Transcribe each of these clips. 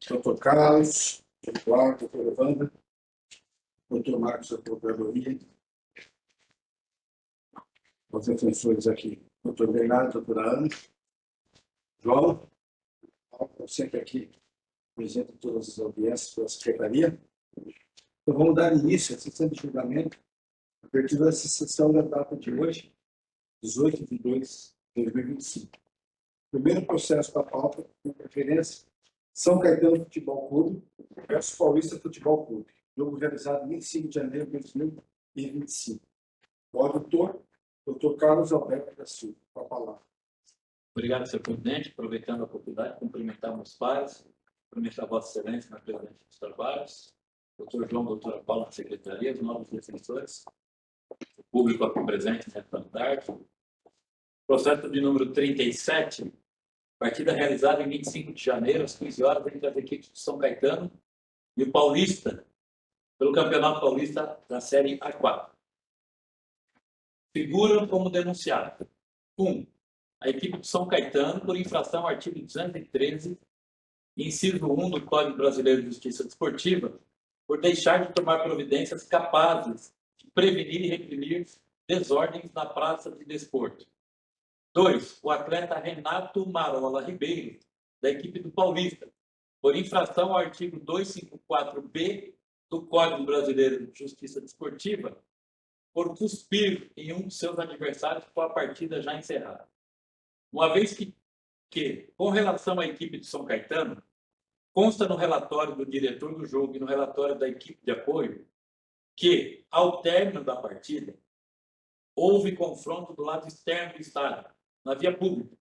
Doutor Carlos, doutor Eduardo, doutor Evandro, doutor Marcos, da Procuradoria, os defensores aqui, doutor Bernardo, doutora Ana, João, sempre aqui presente em todas as audiências pela Secretaria. Então, vamos dar início à sessão de julgamento, a partir dessa sessão da data de hoje, 18/2/2025. Primeiro processo da pauta, com preferência, São Caetano Futebol Clube versus Paulista Futebol Clube. Jogo realizado em 25 de janeiro de 2025. O auditor, Dr. Carlos Alberto da Silva, com a palavra. Obrigado, senhor presidente. Aproveitando a oportunidade, cumprimentar meus pares, cumprimentar a Vossa Excelência na presidente dos trabalhos, doutor João, doutora Paula, na secretaria, os novos defensores, o público aqui presente nesta tarde. Processo de número 37, partida realizada em 25 de janeiro, às 15 horas, entre as equipes de São Caetano e o Paulista, pelo Campeonato Paulista da Série A4. Figuram como denunciado: 1. A equipe de São Caetano, por infração ao artigo 213, inciso 1 do Código Brasileiro de Justiça Desportiva, por deixar de tomar providências capazes de prevenir e reprimir desordens na praça de desporto. 2. O atleta Renato Marola Ribeiro, da equipe do Paulista, por infração ao artigo 254b do Código Brasileiro de Justiça Desportiva, por cuspir em um de seus adversários com a partida já encerrada. Uma vez que, com relação à equipe de São Caetano, consta no relatório do diretor do jogo e no relatório da equipe de apoio que, ao término da partida, houve confronto do lado externo do estádio, na via pública,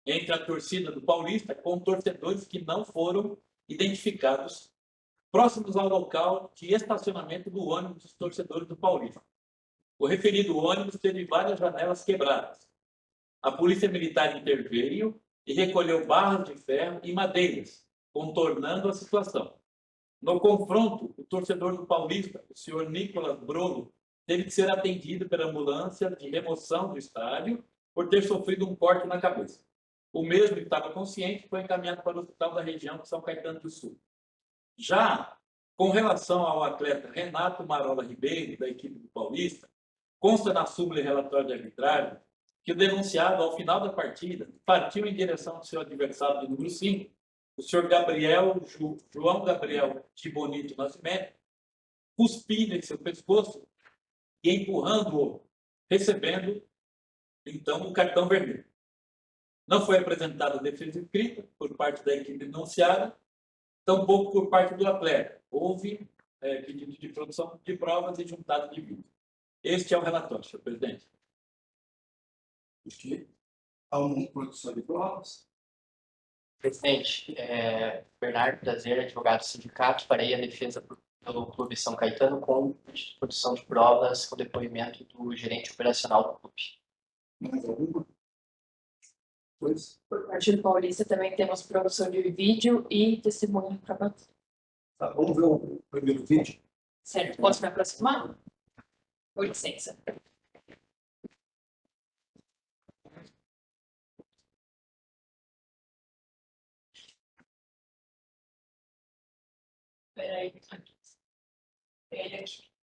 entre a torcida do Paulista com torcedores que não foram identificados próximos ao local de estacionamento do ônibus dos torcedores do Paulista. O referido ônibus teve várias janelas quebradas. A Polícia Militar interveio e recolheu barras de ferro e madeiras, contornando a situação. No confronto, o torcedor do Paulista, o senhor Nicolas Brolo, teve que ser atendido pela ambulância de remoção do estádio por ter sofrido um corte na cabeça. O mesmo estava consciente e foi encaminhado para o hospital da região de São Caetano do Sul. Já com relação ao atleta Renato Marola Ribeiro, da equipe do Paulista, consta na súmula e relatório de arbitragem que o denunciado, ao final da partida, partiu em direção ao seu adversário de número 5, o senhor João Gabriel de Bonito Nascimento, cuspindo em seu pescoço e empurrando-o, recebendo, então, o cartão vermelho. Não foi apresentada defesa escrita por parte da equipe denunciada, tampouco por parte do atleta. Houve pedido de produção de provas e juntado de vídeo. Este é o relatório, senhor presidente. Aqui há uma produção de provas. Presidente, Bernardo Prazer, advogado do sindicato, farei a defesa pelo Clube São Caetano com produção de provas com depoimento do gerente operacional do clube. Mais alguma? Pois? Por parte do Paulista também temos produção de vídeo e testemunho para bater. Tá, vamos ver o primeiro vídeo. Certo, posso me aproximar? Com licença. Espera aí, aqui. Ele aqui.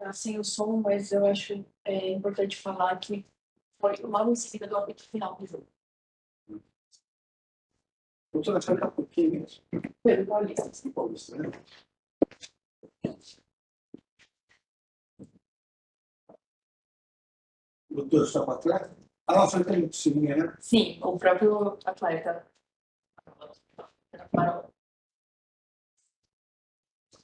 Assim o som, mas eu acho importante falar que foi logo em seguida do apito final do jogo. Doutora, espera um pouquinho. Pelo Paulista. Paulista, né? Doutor, está para trás? Ah, você tem testemunha, né? Sim, o próprio atleta.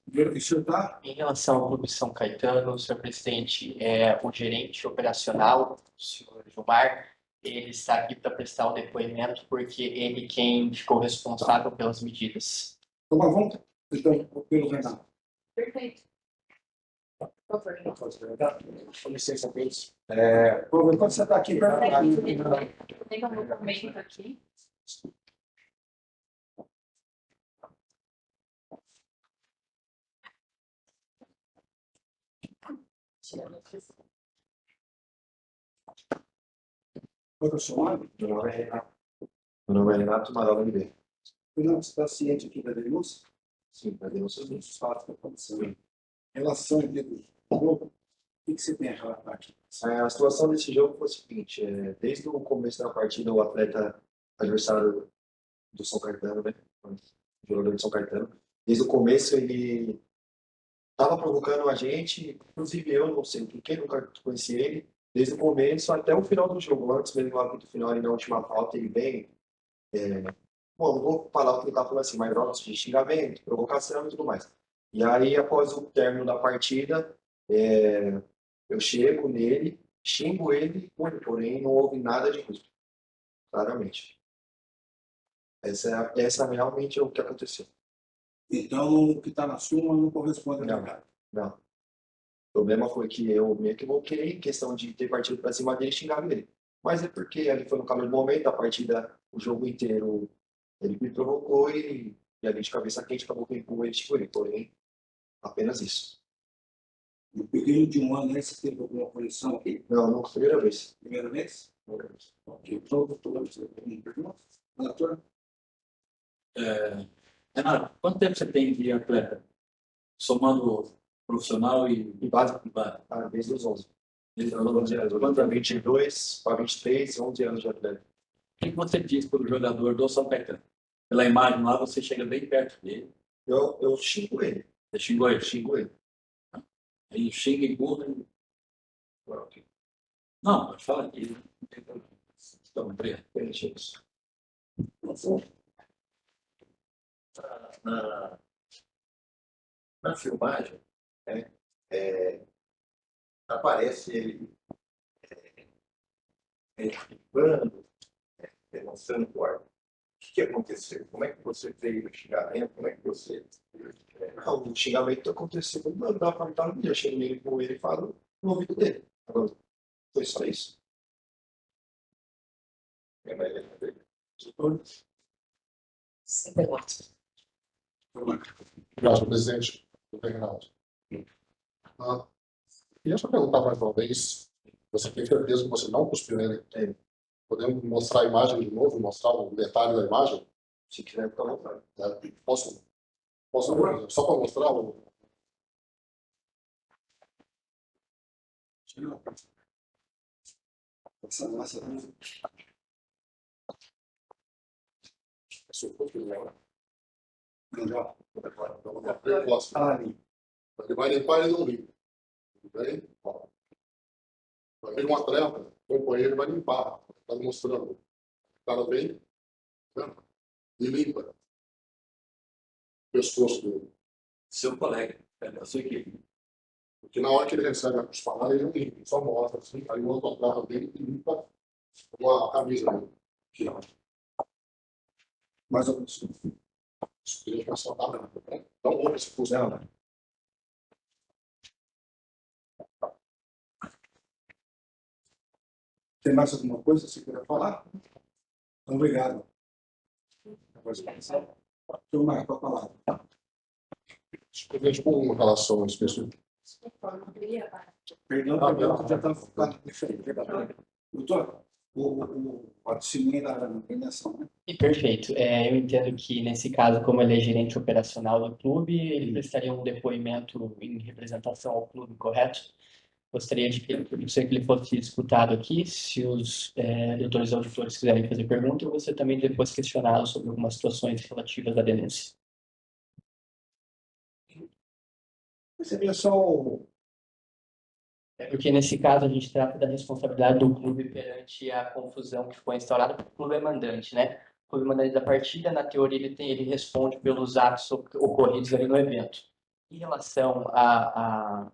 E o senhor está? Em relação ao Clube São Caetano, senhor presidente, o gerente operacional, o senhor Gilmar, ele está aqui para prestar o depoimento porque ele quem ficou responsável pelas medidas. Então, vamos, então, pelo Renato. Perfeito. Por favor. Com licença, Deus. Quando você está aqui, Tem um documento aqui. qual é o seu nome? Meu nome é Renato Amaral Oliveira. Não, você está ciente aqui da denúncia? Sim, a denúncia Sobre os fatos que aconteceram. Em relação ao jogo, o que você tem a relatar aqui? A situação desse jogo foi o seguinte, desde o começo da partida, o atleta adversário do São Caetano, né, o jogador de São Caetano, desde o começo ele estava provocando a gente, inclusive eu, não sei porque, nunca conheci ele, desde o começo até o final do jogo, antes mesmo do apito final, ali na última falta, ele vem, bom, não vou falar o que ele estava falando assim, mas jogos de xingamento, provocação e tudo mais. E aí, após o término da partida, eu chego nele, xingo ele, porém não houve nada de justo, claramente. Essa realmente é o que aconteceu. Então, o que está na súmula não corresponde à Não. verdade. Não. O problema foi que eu me equivoquei em questão de ter partido para cima dele e xingar ele. Mas é porque ali foi no calor do momento, a partida, o jogo inteiro, ele me provocou e ali de cabeça quente acabou que ele xingou ele. Porém, apenas isso. No período de um ano, você teve alguma correção aqui? Não, não foi a primeira vez. Primeira vez? Primeira vez. Ok. Todos tem pergunta? Doutor? Renato, quanto tempo você tem de atleta? Somando profissional e básico? base? Desde os 11. Desde Desde os os 11 anos. Quanto Para 22, para 23, 11 anos de atleta. O que você diz para o jogador do São Caetano? Pela imagem lá, você chega bem perto dele. Eu xingo ele. Você xingou ele? Xingo ele. Aí xinga e burra. Não, pode falar aqui. Não tem problema. Então, obrigado. Na filmagem, aparece ele xingando, demonstrando o ar. O que aconteceu? Como é que você veio o xingamento? Como é que você... Não, o xingamento aconteceu quando dá para estar no dia. Eu chego nele com ele e falo no ouvido dele. Agora, foi só isso. Sem perguntas. Obrigado, presidente. Reinaldo. Queria só perguntar mais uma vez, você tem certeza que você não cuspiu nele? Tenho. Podemos mostrar a imagem de novo, mostrar o detalhe da imagem? Se quiser, fica à vontade. Posso só para mostrar o... Essa massa melhor. Ali. Ele vai limpar e não limpa. Tudo bem? Vai vir um atleta, o companheiro vai limpar. Está mostrando. O cara vem, né, e limpa o pescoço dele. Seu colega, da sua equipe. Porque na hora que ele recebe a cusparada, ele não limpa, ele só mostra assim, aí o outro atleta dele e limpa com a camisa dele. Aqui, ó. Mais ou menos. Isso que ele vai soltar, né? Então, houve esse fusão, né? Tem mais alguma coisa que você queira falar? Obrigado. Eu marco a palavra. Eu vejo uma relação específica. Perdão, perdão, já estava focado diferente. Doutor, a testemunha da premiação, né? E perfeito. Eu entendo que, nesse caso, como ele é gerente operacional do clube, ele prestaria um depoimento em representação ao clube, correto? Gostaria de que ele fosse escutado aqui. Se os doutores auditores quiserem fazer pergunta, eu vou também depois questioná-lo sobre algumas situações relativas à denúncia. Seria só Porque, nesse caso, a gente trata da responsabilidade do clube perante a confusão que foi instaurada, porque o clube é mandante, né? O clube é mandante da partida, na teoria, ele responde pelos atos ocorridos ali no evento. Em relação à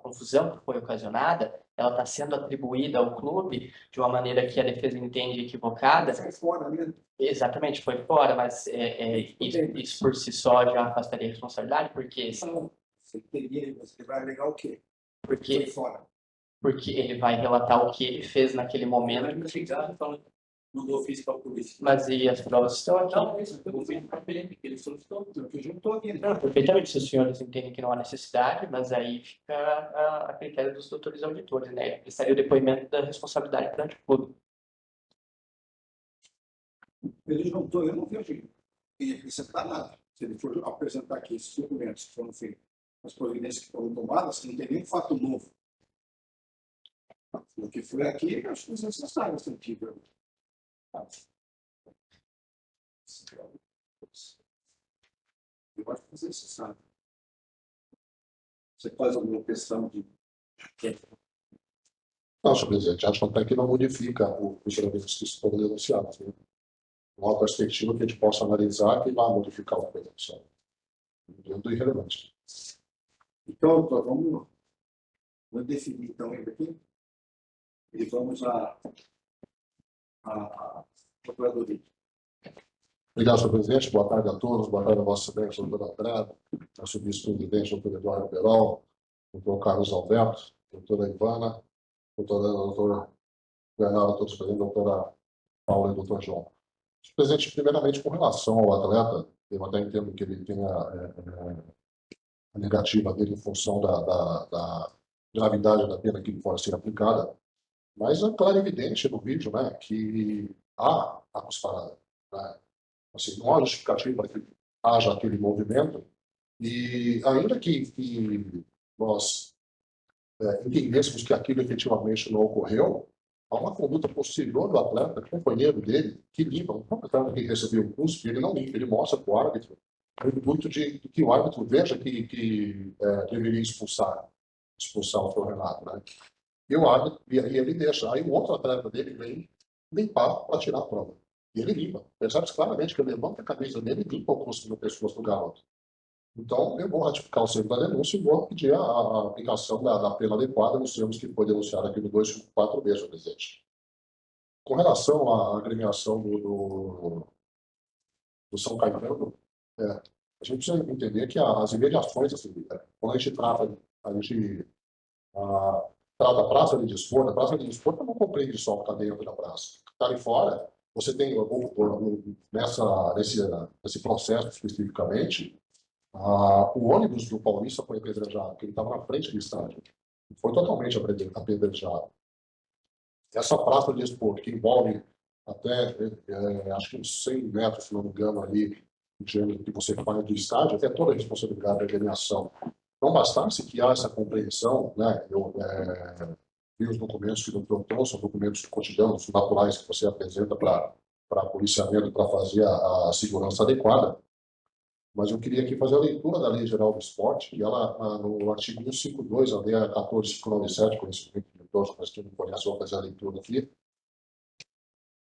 confusão que foi ocasionada, ela está sendo atribuída ao clube de uma maneira que a defesa entende equivocada. Sai fora, né? Exatamente, foi fora, mas isso por si só já afastaria a responsabilidade, porque Você vai alegar o quê? porque Foi fora. porque ele vai relatar o que ele fez naquele momento. Ela investigada, falando, mandou ofício para a polícia. Mas e as provas estão aqui? Não, isso foi o filho para ele, que ele solicitou. Que eu juntou aqui. Não, perfeitamente, se os senhores entendem que não há necessidade, mas aí fica a critério dos doutores auditores, né? Prestaria o depoimento da responsabilidade perante o clube. Ele juntou, eu não vejo que acrescentar nada. Se ele for apresentar aqui esses documentos que foram feitos, as providências que foram tomadas, não tem nenhum fato novo. O que foi aqui, eu acho que é necessário esse tipo. Eu acho que é necessário. Você faz alguma questão de. Não, senhor presidente, acho até que não modifica os elementos que foram denunciados. Né? Não há perspectiva que a gente possa analisar que vai modificar uma coisa só. Dentro do irrelevante. Então, doutor, vamos definir então ele aqui. E vamos à procuradoria. Obrigado, senhor presidente. Boa tarde a todos. Boa tarde a Vossa Excelência, doutor Andrade, nosso vice-presidente, doutor Eduardo Perol, doutor Carlos Alberto, doutora Ivana, doutor Bernardo, todos presentes, doutora Paula e doutor João. Senhor presidente, primeiramente, com relação ao atleta, eu até entendo que ele tenha a negativa dele em função da gravidade da pena que pode ser aplicada, mas é claro e evidente no vídeo, né, que há a cusparada, né? Assim, não há justificativa para que haja aquele movimento, e ainda que nós entendêssemos que aquilo efetivamente não ocorreu, há uma conduta posterior do atleta, companheiro dele, que limpa, um atleta que recebeu o cuspe, ele não limpa, ele mostra para o árbitro, no intuito de que o árbitro veja que deveria expulsar o Sr. Renato, né? E o árbitro, e ele deixa. Aí o outro atleta dele vem limpar para tirar a prova. E ele limpa. Percebe-se claramente que ele levanta a cabeça dele e limpa o cuspe no pescoço do garoto. Então, eu vou ratificar o centro da denúncia e vou pedir a aplicação da pena adequada nos termos que foi denunciado aqui no 254B, senhor presidente. Com relação à agremiação do São Caetano, a gente precisa entender que as imediações, assim, quando a gente trata a praça de desporto, a praça de desporto não compreende só o que está dentro da praça. Está ali fora, você tem, nesse processo especificamente, o ônibus do Paulista foi apedrejado, porque ele estava na frente do estádio. Foi totalmente apedrejado. Essa praça de desporto, que envolve até, acho que uns 100 metros, se não me engano, ali, que você faz do estádio, é toda a responsabilidade da agremiação. Não bastasse que há essa compreensão, né? Eu vi os documentos que o doutor trouxe, são documentos cotidianos, naturais, que você apresenta para policiamento, para fazer a segurança adequada. Mas eu queria aqui fazer a leitura da Lei Geral do Esporte, e ela, no artigo 152, a Lei 14597, conhecimento de todos, mas quem não conhece, vou fazer a leitura aqui.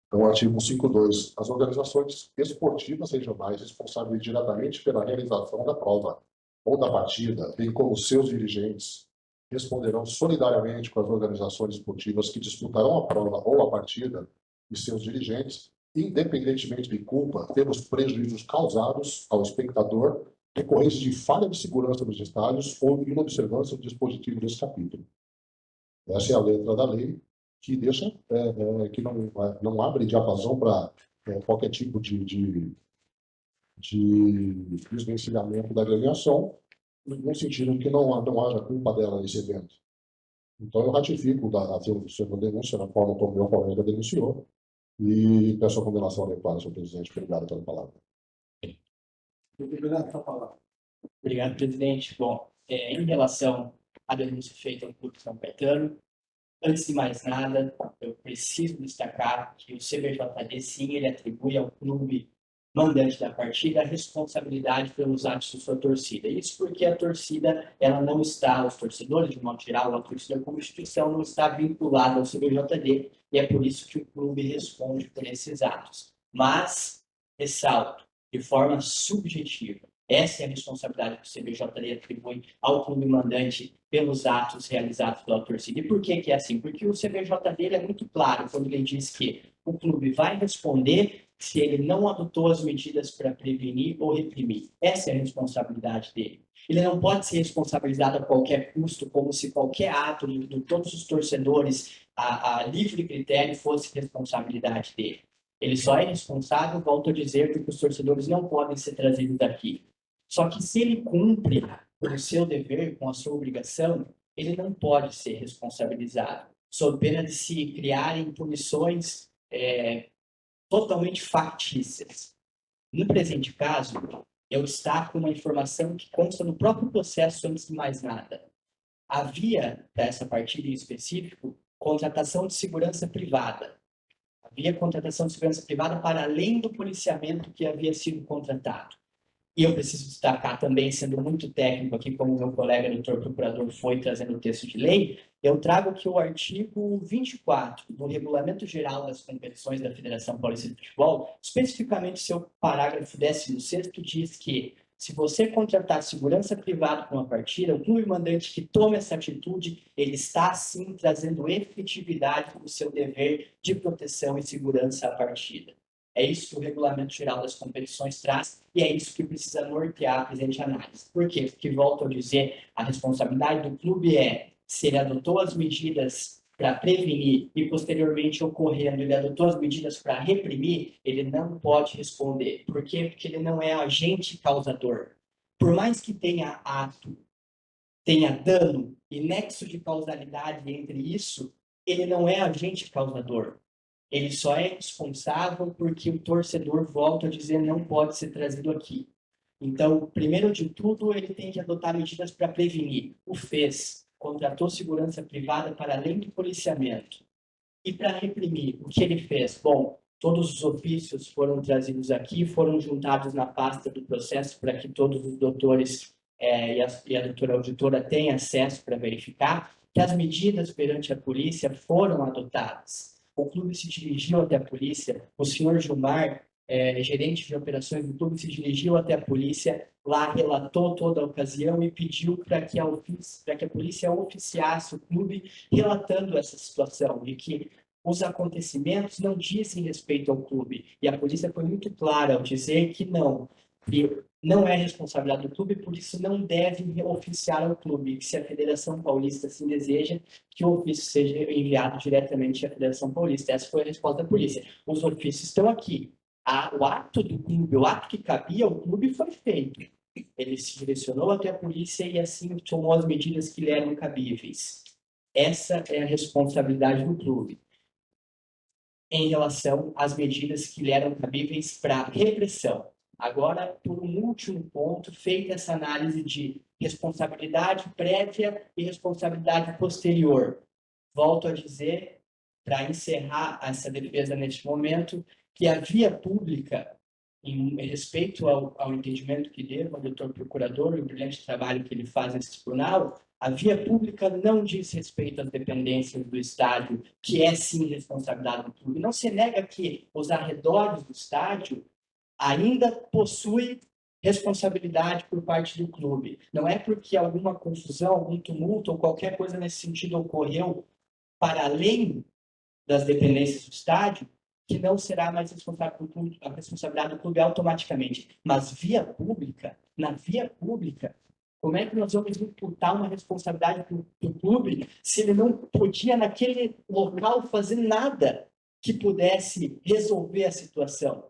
Então, artigo 152. As organizações esportivas regionais responsáveis diretamente pela realização da prova ou da partida, bem como seus dirigentes, responderão solidariamente com as organizações esportivas que disputarão a prova ou a partida e seus dirigentes, independentemente de culpa, pelos prejuízos causados ao espectador decorrentes de falha de segurança dos estádios ou inobservância do dispositivo desse capítulo. Essa é a letra da lei, que deixa que não abre diapasão para qualquer tipo de desvencilhamento da agremiação, no sentido de que não haja culpa dela nesse evento. Então, eu ratifico a sua denúncia, na forma como meu colega denunciou, e peço a condenação adequada, senhor presidente. Obrigado pela palavra. Obrigado pela palavra. Obrigado, presidente. Bom, em relação à denúncia feita ao Clube São Caetano, antes de mais nada, eu preciso destacar que o CBJD, sim, ele atribui ao clube mandante da partida a responsabilidade pelos atos de sua torcida. Isso porque a torcida, ela não está, os torcedores, de modo geral, a torcida como instituição não está vinculada ao CBJD, e é por isso que o clube responde por esses atos. Mas, ressalto, de forma subjetiva, Essa é a responsabilidade que o CBJD atribui ao clube mandante pelos atos realizados pela torcida. E por que é assim? Porque o CBJD é muito claro quando ele diz que o clube vai responder se ele não adotou as medidas para prevenir ou reprimir. Essa é a responsabilidade dele. Ele não pode ser responsabilizado a qualquer custo, como se qualquer ato de todos os torcedores, a livre critério, fosse responsabilidade dele. Ele só é responsável, volto a dizer, porque os torcedores não podem ser trazidos daqui. Só que se ele cumpre com o seu dever, com a sua obrigação, ele não pode ser responsabilizado, sob pena de se criarem punições totalmente factícias. No presente caso, eu destaco uma informação que consta no próprio processo antes de mais nada. Havia, para essa partida em específico, contratação de segurança privada. Havia contratação de segurança privada para além do policiamento que havia sido contratado. E eu preciso destacar também, sendo muito técnico aqui, como meu colega doutor procurador foi trazendo o texto de lei, eu trago aqui o artigo 24 do Regulamento Geral das Competições da Federação Paulista de Futebol, especificamente seu parágrafo 16º diz que se você contratar segurança privada para uma partida, o clube mandante que tome essa atitude, ele está, sim, trazendo efetividade para o seu dever de proteção e segurança à partida. É isso que o Regulamento Geral das Competições traz e é isso que precisa nortear a presente análise. Por quê? Porque, volto a dizer, a responsabilidade do clube é, se ele adotou as medidas para prevenir e, posteriormente, ocorrendo, ele adotou as medidas para reprimir, ele não pode responder. Por quê? Porque ele não é agente causador. Por mais que tenha ato, tenha dano e nexo de causalidade entre isso, ele não é agente causador. Ele só é responsável porque o torcedor, volta a dizer, não pode ser trazido aqui. Então, primeiro de tudo, ele tem que adotar medidas para prevenir. O fez, contratou segurança privada para além do policiamento. E para reprimir, o que ele fez? Bom, todos os ofícios foram trazidos aqui, foram juntados na pasta do processo para que todos os doutores e a doutora auditora tenham acesso para verificar que as medidas perante a polícia foram adotadas. O clube se dirigiu até a polícia, o senhor Gilmar, gerente de operações do clube, se dirigiu até a polícia, lá relatou toda a ocasião e pediu para que a polícia oficiasse o clube relatando essa situação, de que os acontecimentos não dizem respeito ao clube. E a polícia foi muito clara ao dizer que não é responsabilidade do clube, por isso não deve oficiar ao clube, que se a Federação Paulista assim deseja, que o ofício seja enviado diretamente à Federação Paulista. Essa foi a resposta da polícia. Os ofícios estão aqui. O ato do clube, o ato que cabia ao clube foi feito. Ele se direcionou até a polícia e assim tomou as medidas que lhe eram cabíveis. Essa é a responsabilidade do clube em relação às medidas que lhe eram cabíveis para repressão. Agora, por um último ponto, feita essa análise de responsabilidade prévia e responsabilidade posterior. Volto a dizer, para encerrar essa defesa neste momento, que a via pública, em respeito ao entendimento que devo ao doutor procurador e o brilhante trabalho que ele faz nesse tribunal, a via pública não diz respeito às dependências do estádio, que é sim responsabilidade do clube. Não se nega que os arredores do estádio ainda possui responsabilidade por parte do clube. Não é porque alguma confusão, algum tumulto ou qualquer coisa nesse sentido ocorreu para além das dependências do estádio, que não será mais responsável por clube, a responsabilidade do clube automaticamente. Mas na via pública, como é que nós vamos imputar uma responsabilidade para o clube se ele não podia, naquele local, fazer nada que pudesse resolver a situação?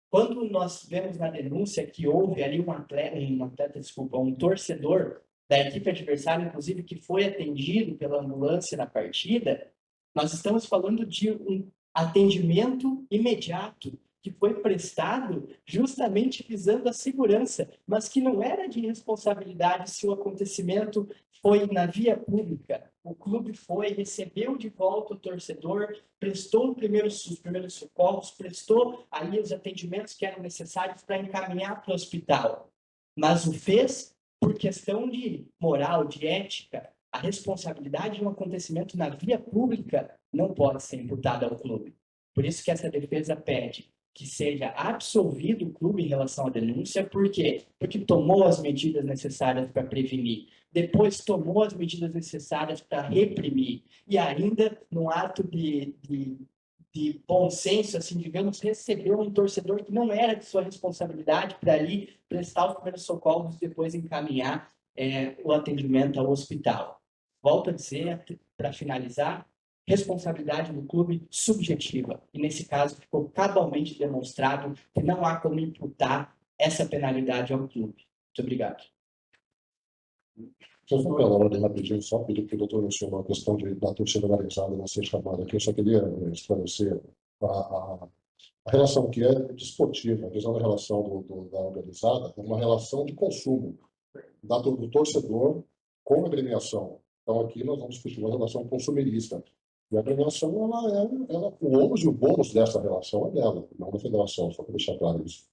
Quando nós vemos na denúncia que houve ali um torcedor da equipe adversária, inclusive, que foi atendido pela ambulância na partida, nós estamos falando de um atendimento imediato que foi prestado justamente visando a segurança, mas que não era de responsabilidade se o acontecimento foi na via pública. O clube foi, recebeu de volta o torcedor, prestou os primeiros socorros, prestou ali os atendimentos que eram necessários para encaminhar para o hospital. Mas o fez por questão de moral, de ética. A responsabilidade de um acontecimento na via pública não pode ser imputada ao clube. Por isso que essa defesa pede que seja absolvido o clube em relação à denúncia. Por quê? Porque tomou as medidas necessárias para prevenir, depois tomou as medidas necessárias para reprimir, e ainda, no ato de bom senso, assim, digamos, recebeu um torcedor que não era de sua responsabilidade para ali prestar os primeiros socorros e depois encaminhar o atendimento ao hospital. Volto a dizer, para finalizar, responsabilidade do clube subjetiva. E, nesse caso, ficou cabalmente demonstrado que não há como imputar essa penalidade ao clube. Muito obrigado. Só vou pela ordem rapidinho, só pedir que o doutor mencionou a questão da torcida organizada não ser chamada aqui. Eu só queria esclarecer a relação que é desportiva, a questão da relação da organizada, é uma relação de consumo do torcedor com a agremiação. Então, aqui nós vamos discutir uma relação consumerista. E a agremiação, o ônus e o bônus dessa relação é dela, não da federação, só para deixar claro isso.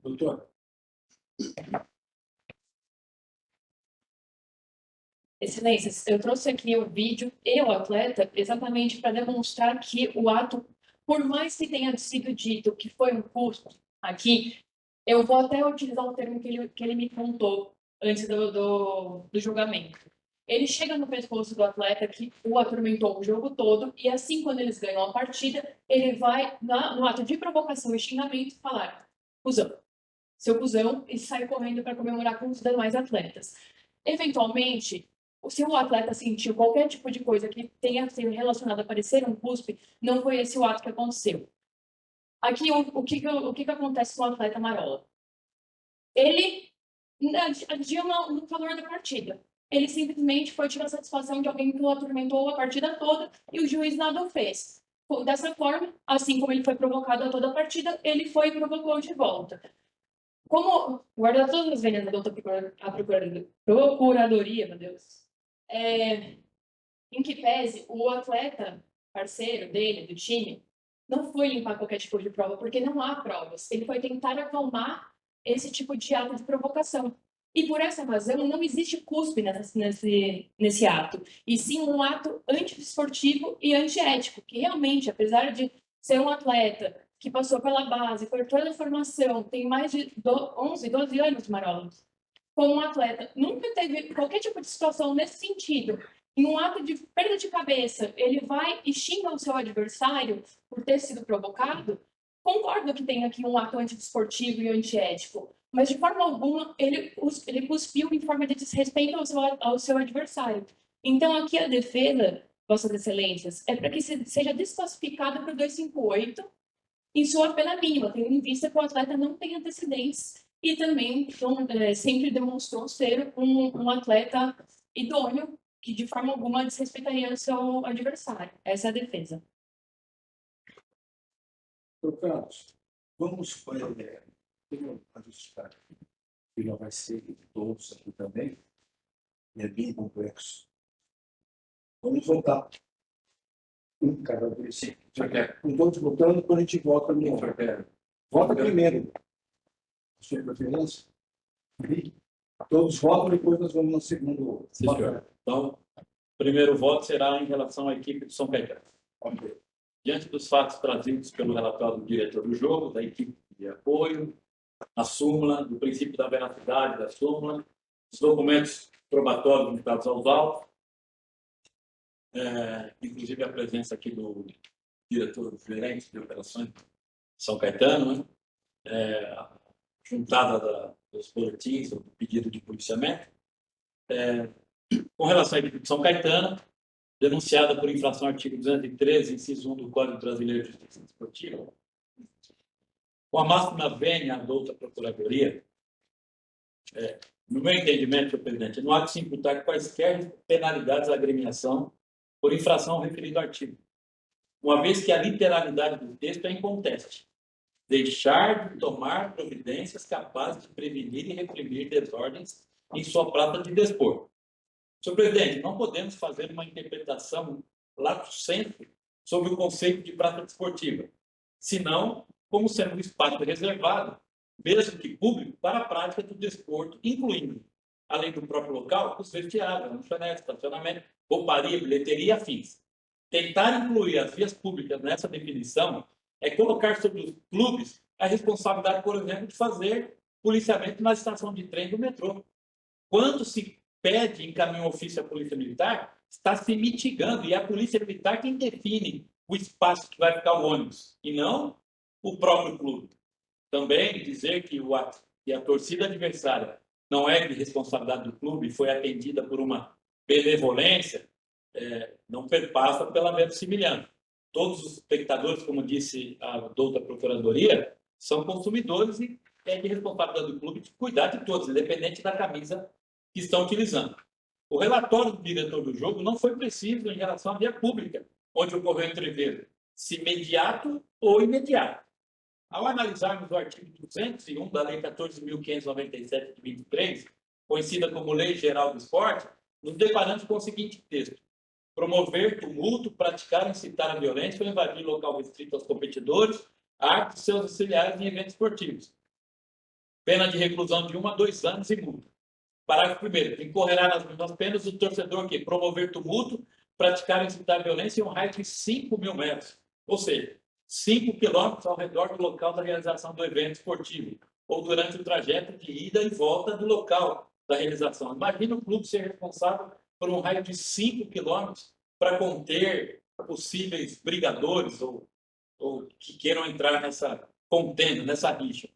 Doutor? Excelências, eu trouxe aqui o vídeo e o atleta exatamente para demonstrar que o ato, por mais que tenha sido dito que foi um custo aqui, eu vou até utilizar um termo que ele me contou antes do julgamento. Ele chega no pescoço do atleta que o atormentou o jogo todo e assim, quando eles ganham a partida, ele vai, no ato de provocação e xingamento, falar cuzão, seu cuzão, e sai correndo para comemorar com os demais atletas. Eventualmente, se o atleta sentiu qualquer tipo de coisa que tenha sido relacionada a parecer um cuspe, não foi esse o ato que aconteceu. Aqui, o que acontece com o atleta Marola? Ele adia no calor da partida. Ele simplesmente foi tirar satisfação de alguém que o atormentou a partida toda e o juiz nada o fez. Dessa forma, assim como ele foi provocado a toda a partida, ele foi e provocou de volta. Como guardar todas as venhas da procuradoria, meu Deus, em que pese o atleta parceiro dele, do time, não foi limpar qualquer tipo de prova, porque não há provas. Ele foi tentar acalmar esse tipo de ato de provocação. E por essa razão, não existe cuspe nesse ato, e sim um ato antidesportivo e antiético, que realmente, apesar de ser um atleta que passou pela base, por toda a formação, tem mais de 11, 12 anos, Marola, como um atleta, nunca teve qualquer tipo de situação nesse sentido. Em um ato de perda de cabeça, ele vai e xinga o seu adversário por ter sido provocado. Concordo que tem aqui um ato antidesportivo e antiético, mas de forma alguma ele cuspiu em forma de desrespeito ao seu adversário. Então aqui a defesa, Vossas Excelências, é para que seja desclassificado para o 258 em sua pena mínima, tendo em vista que o atleta não tem antecedentes e também sempre demonstrou ser um atleta idôneo que de forma alguma desrespeitaria o seu adversário. Essa é a defesa. Doutor Carlos, vamos ajustar, que não vai ser de todos aqui também, é bem complexo. Vamos voltar. Cada vez. Com todos votando, depois a gente vota no outro. Vota primeiro. Sua preferência? Todos votam, depois nós vamos no segundo. Sim, senhor. Então, o primeiro voto será em relação à equipe do São Caetano. Ok. Diante dos fatos trazidos pelo relatório do diretor do jogo, da equipe de apoio, a súmula, do princípio da veracidade da súmula, os documentos probatórios indicados aos autos, inclusive a presença aqui do diretor gerente de operações de São Caetano, né? Juntada dos boletins, do pedido de policiamento. Com relação à equipe de São Caetano, denunciada por infração ao artigo 213, inciso 1 do Código Brasileiro de Justiça Desportiva, com a máxima vênia à douta Procuradoria, no meu entendimento, senhor presidente, não há de se imputar quaisquer penalidades à agremiação por infração ao referido artigo, uma vez que a literalidade do texto é inconteste. Deixar de tomar providências capazes de prevenir e reprimir desordens em sua prática de desporto. Senhor presidente, não podemos fazer uma interpretação lato sensu sobre o conceito de prática desportiva, senão como sendo um espaço reservado, mesmo que público, para a prática do desporto, incluindo, além do próprio local, os vestiários, lanchonetes, estacionamento, rouparia, bilheteria e afins. Tentar incluir as vias públicas nessa definição é colocar sobre os clubes a responsabilidade, por exemplo, de fazer policiamento na estação de trem do metrô. Quando se pede, encaminha um ofício à Polícia Militar, está se mitigando, e é a Polícia Militar quem define o espaço que vai ficar o ônibus, e não o próprio clube. Também dizer que a torcida adversária não é de responsabilidade do clube, foi atendida por uma benevolência, não perpassa pela verossimilhança. Todos os espectadores, como disse a doutora Procuradoria, são consumidores e é de responsabilidade do clube de cuidar de todos, independente da camisa que estão utilizando. O relatório do diretor do jogo não foi preciso em relação à via pública, onde ocorreu entrever se imediato ou imediato. Ao analisarmos o artigo 201 da Lei 14.597 de 23, conhecida como Lei Geral do Esporte, nos deparamos com o seguinte texto: promover tumulto, praticar, incitar a violência ou invadir local restrito aos competidores, árbitros e seus auxiliares em eventos esportivos. Pena de reclusão de 1 a 2 anos e multa. Parágrafo 1º. Incorrerá nas mesmas penas o torcedor que promover tumulto, praticar, incitar a violência em um raio de 5.000 metros. Ou seja, 5 quilômetros ao redor do local da realização do evento esportivo, ou durante o trajeto de ida e volta do local da realização. Imagina o clube ser responsável por um raio de 5 quilômetros para conter possíveis brigadores ou que queiram entrar nessa contenda, nessa rixa.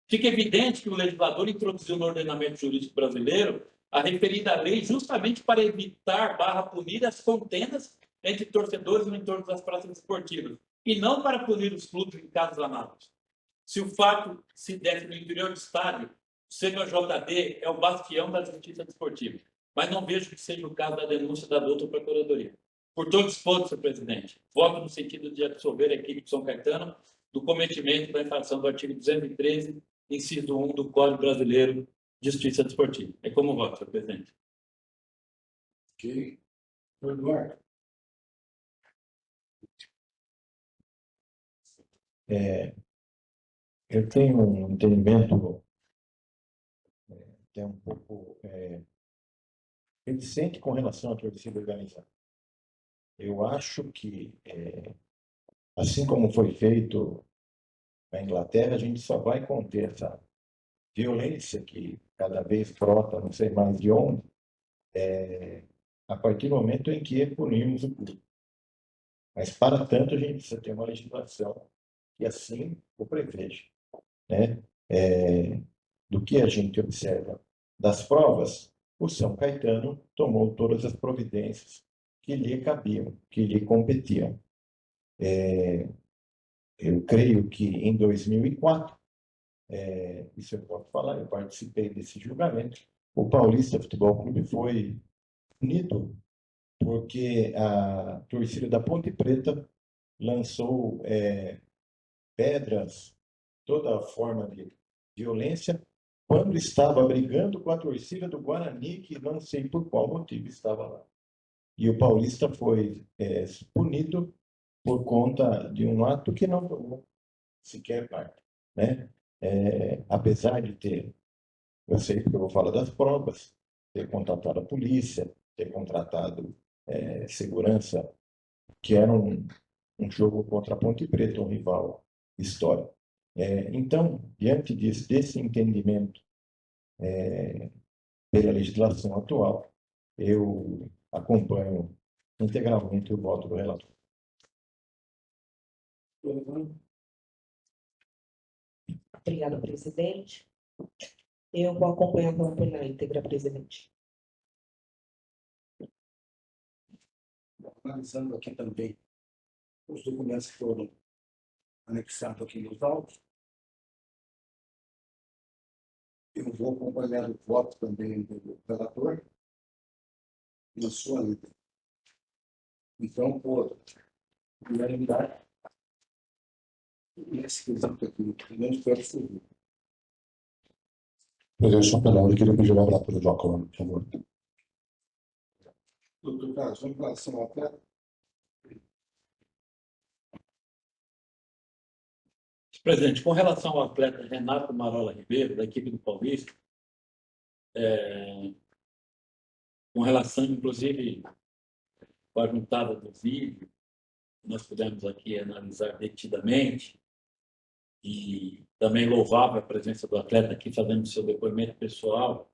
Fica evidente que o legislador introduziu no ordenamento jurídico brasileiro a referida lei justamente para evitar punir as contendas entre torcedores no entorno das praças esportivas, e não para punir os clubes em casos análogos. Se o fato se desse no interior do estádio, o CNJD é o bastião da justiça desportiva, mas não vejo que seja o caso da denúncia da doutora Procuradoria. Por todos os pontos, senhor presidente, voto no sentido de absolver a equipe de São Caetano do cometimento da infração do artigo 213, inciso 1 do Código Brasileiro de Justiça Desportiva. É como voto, senhor presidente. Ok. Eduardo. Eu tenho um entendimento até um pouco reticente com relação à torcida organizada. Eu acho que, assim como foi feito na Inglaterra, a gente só vai conter essa violência que cada vez brota, não sei mais de onde, a partir do momento em que punirmos o clube. Mas, para tanto, a gente precisa ter uma legislação que assim o preveja, né? Do que a gente observa das provas, o São Caetano tomou todas as providências que lhe cabiam, que lhe competiam. Eu creio que em 2004, isso eu posso falar, eu participei desse julgamento, o Paulista Futebol Clube foi punido porque a torcida da Ponte Preta lançou pedras, toda forma de violência, quando estava brigando com a torcida do Guarani, que não sei por qual motivo estava lá. E o Paulista foi punido por conta de um ato que não tomou sequer parte, né? Apesar de ter, eu sei que eu vou falar das provas, ter contratado a polícia, ter contratado segurança, que era um jogo contra a Ponte Preta, um rival histórico. Então, diante desse entendimento pela legislação atual, eu acompanho integralmente o voto do relator. Obrigada, presidente. Eu vou acompanhar pela íntegra, presidente. Analisando aqui também os documentos que foram anexados aqui nos autos, eu vou acompanhar o voto também do relator na sua letra. Então, por unanimidade, nesse quesito aqui, não foi absurdo. Presidente, só pela hora, eu queria pedir uma relatura de acordo, por favor. Doutor Carlos, vamos para a ação atleta. Presidente, com relação ao atleta Renato Marola Ribeiro, da equipe do Paulista, com relação, inclusive, com a juntada do vídeo, nós pudemos aqui analisar detidamente, e também louvável a presença do atleta aqui fazendo seu depoimento pessoal.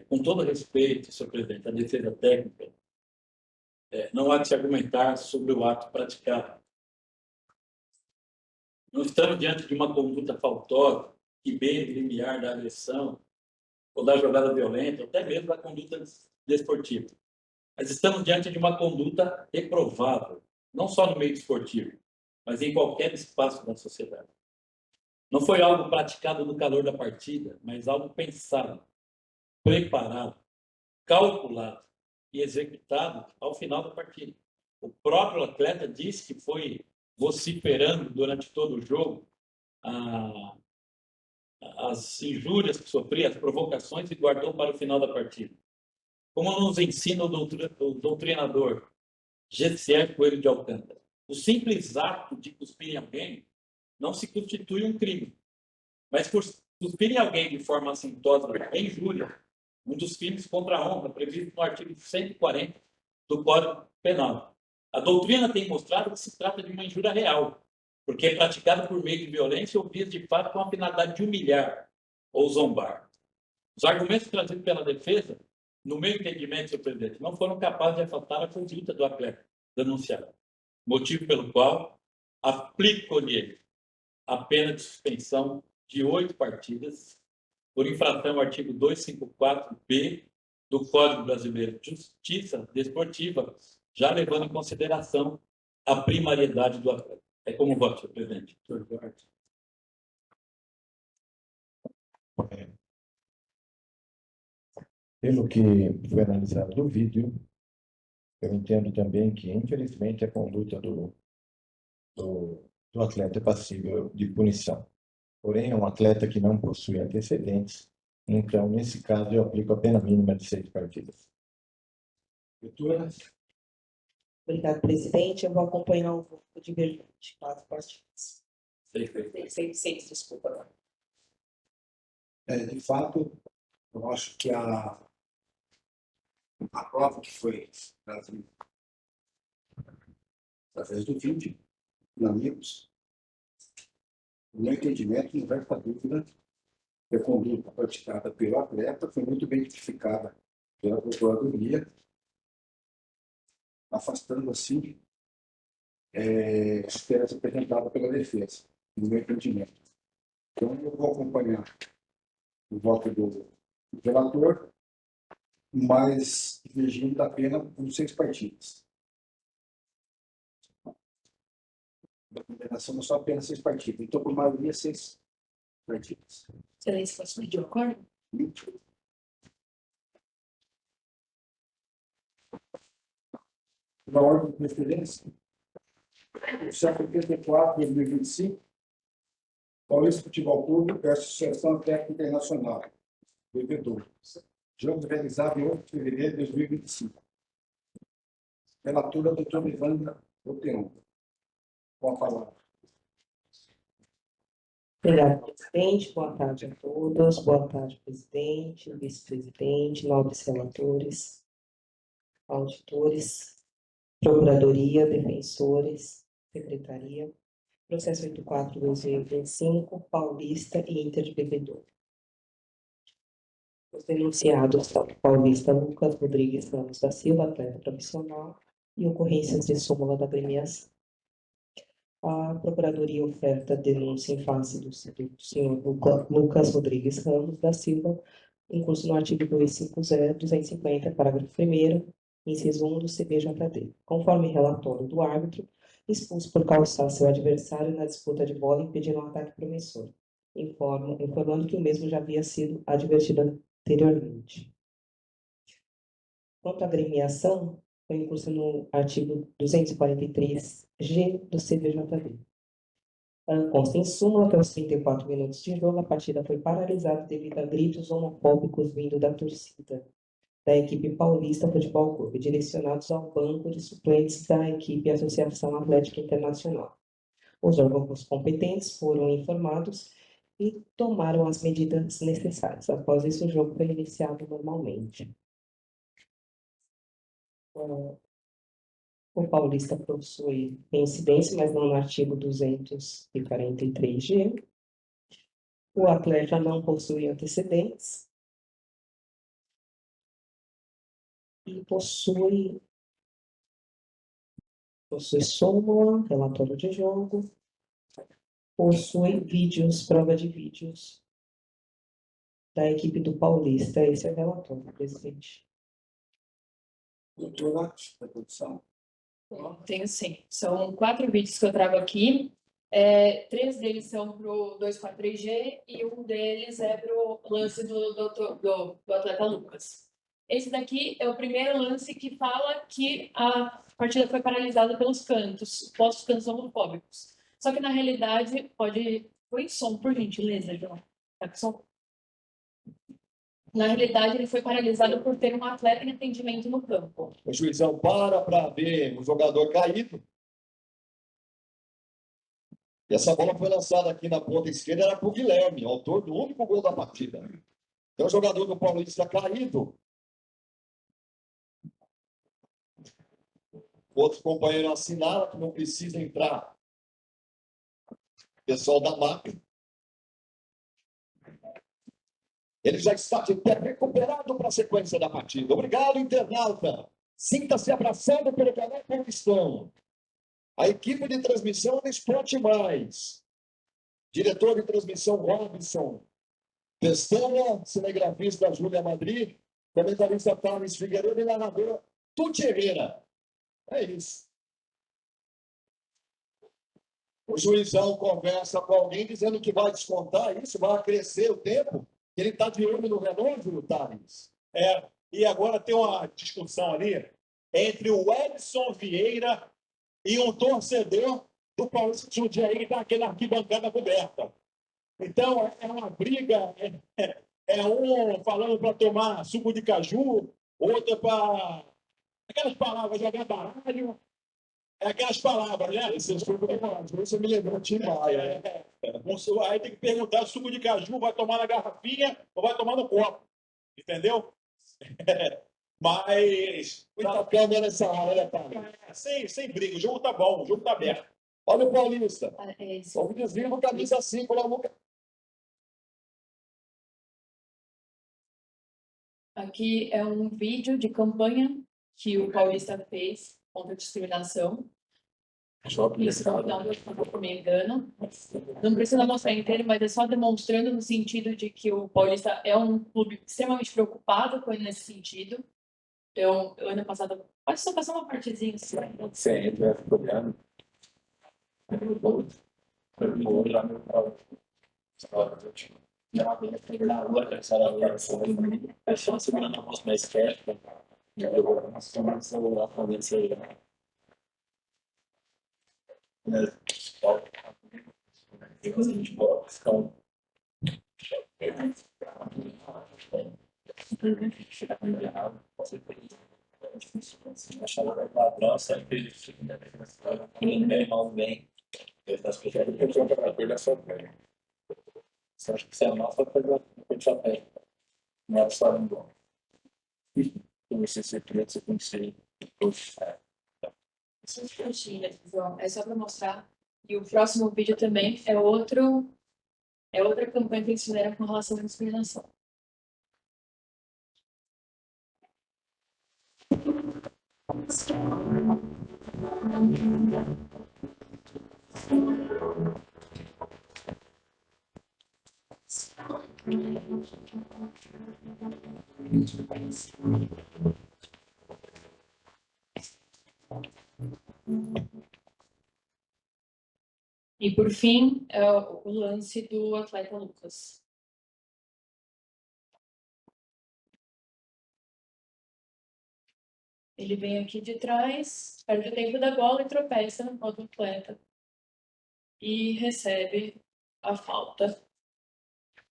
Com todo respeito, senhor presidente, à defesa técnica, não há de se argumentar sobre o ato praticado. Não estamos diante de uma conduta faltosa que beire o limiar da agressão ou da jogada violenta, ou até mesmo da conduta desportiva. Mas estamos diante de uma conduta reprovável, não só no meio esportivo, mas em qualquer espaço da sociedade. Não foi algo praticado no calor da partida, mas algo pensado, preparado, calculado e executado ao final da partida. O próprio atleta disse que foi vociferando durante todo o jogo as injúrias que sofria, as provocações, e guardou para o final da partida. Como nos ensina o doutrinador Gessier Coelho de Alcântara, o simples ato de cuspir em alguém não se constitui um crime, mas por cuspir em alguém de forma assintosa é injúria, um dos crimes contra a honra previsto no artigo 140 do Código Penal. A doutrina tem mostrado que se trata de uma injúria real, porque é praticada por meio de violência ou vias de fato com a finalidade de humilhar ou zombar. Os argumentos trazidos pela defesa, no meu entendimento, senhor presidente, não foram capazes de afastar a conduta do atleta denunciado, motivo pelo qual aplico-lhe a pena de suspensão de 8 partidas por infração ao artigo 254-B do Código Brasileiro de Justiça Desportiva, já levando em consideração a primariedade do atleta. É como voto, senhor presidente. Pelo que foi analisado do vídeo, eu entendo também que, infelizmente, a conduta do atleta é passível de punição. Porém, é um atleta que não possui antecedentes, então, nesse caso, eu aplico a pena mínima de 6 partidas. Doutora, Obrigado, presidente. Eu vou acompanhar o voto divergente. 4 partidas. 6, desculpa. de fato, eu acho que a prova que foi trazida através do vídeo, amigos, no meu entendimento, não vai ficar dúvida que a conduta praticada pelo atleta foi muito bem identificada pela procuradoria, afastando, assim, a esperança apresentada pela defesa, no meu entendimento. Então, eu vou acompanhar o voto do relator, mas divergindo da pena por 6 partidas. Da condenação não só apenas 6 partidas, então, por maioria, 6 partidas. Excelência, posso pedir o acordo? Na ordem de preferência, o 184 de 2025, Paulista Futebol Clube versus Associação Técnica Internacional, devedor. Jogo realizado em 8 de fevereiro de 2025. Relatora, doutora Ivandra Oteon. Com a palavra. Obrigado, presidente. Boa tarde a todos. Boa tarde, presidente, vice-presidente, nobres relatores, auditores, procuradoria, defensores, secretaria. Processo 84/2025, Paulista e Interbebedor. Os denunciados são Paulista Lucas Rodrigues Ramos da Silva, atleta profissional, e ocorrências de súmula da agremiação. A Procuradoria oferta denúncia em face do senhor Lucas Rodrigues Ramos da Silva, em curso no artigo 250, parágrafo 1º, inciso 1 do CBJD, conforme relatório do árbitro, expulso por calçar seu adversário na disputa de bola impedindo um ataque promissor, informando que o mesmo já havia sido advertido anteriormente. Quanto à agremiação, foi em curso no artigo 243-G do CBJD. Consta em súmula que aos 34 minutos de jogo, a partida foi paralisada devido a gritos homofóbicos vindo da torcida da equipe Paulista Futebol Clube, direcionados ao banco de suplentes da equipe Associação Atlética Internacional. Os órgãos competentes foram informados e tomaram as medidas necessárias. Após isso, o jogo foi iniciado normalmente. O Paulista possui reincidência, mas não no artigo 243G. O atleta não possui antecedentes. E possui súmula, relatório de jogo, possui vídeos, prova de vídeos da equipe do Paulista. Esse é o relatório, presidente. Doutora, da produção. Tenho sim. São 4 vídeos que eu trago aqui. 3 deles são para o 243G e um deles é para o lance do atleta Lucas. Esse daqui é o primeiro lance que fala que a partida foi paralisada pelos cantos, supostos cantos homofóbicos. Só que, na realidade, Põe som, por gentileza, João. Tá com som? Na realidade, ele foi paralisado por ter um atleta em atendimento no campo. O juizão para ver o jogador caído. E essa bola foi lançada aqui na ponta esquerda, era para o Guilherme, autor do único gol da partida. Então, o jogador do Paulista caído. Outro companheiro assinala que não precisa entrar. Pessoal da máquina. Ele já está de pé, recuperado para a sequência da partida. Obrigado, internauta. Sinta-se abraçado pelo canal Paulistão. A equipe de transmissão do Esporte Mais. Diretor de transmissão Robson. Pestana, cinegrafista Júlia Madrid. Comentarista Thales Figueiredo e narradora Tuti Herrera. É isso. O juizão conversa com alguém dizendo que vai descontar isso, vai crescer o tempo. Ele está de olho no relógio, Thales. E agora tem uma discussão ali entre o Edson Vieira e um torcedor do Paulista de Jundiaí que está aqui na arquibancada coberta. Então, é uma briga, um falando para tomar suco de caju, outro para... Aquelas palavras, jogar baralho, aquelas palavras, né? Esse suco de caju, você me lembrou de Tim Maia. Aí tem que perguntar, suco de caju vai tomar na garrafinha ou vai tomar no copo? Entendeu? Mas... Muita câmera nessa hora, né, Thales? Sem briga, o jogo tá bom, o jogo tá aberto. Olha o Paulista. Esse. O desvio, camisa 5, lá no... Aqui é um vídeo de campanha que o Paulista fez contra a discriminação. Isso, não me engano. Não precisa mostrar inteiro, mas é só demonstrando no sentido de que o Paulista é um clube extremamente preocupado com ele nesse sentido. Então, ano passado, pode só passar uma partezinha. Sim, ele vai olhando. Eu só segurando a voz mais perto. Eu vou mostrar o celular para ver se ele... Depois a gente bota então. Achar o padrão, sempre bem, mal bem. Eu faço que eu vou perder a sua pele. Você acha que você é a nossa coisa de sua pele? Não é só um bom. Você ser preto, você tem que ser. É só para mostrar. E o próximo vídeo também é outra campanha que eles fizeram com relação à discriminação. E, por fim, é o lance do atleta Lucas. Ele vem aqui de trás, perde o tempo da bola e tropeça no outro atleta. E recebe a falta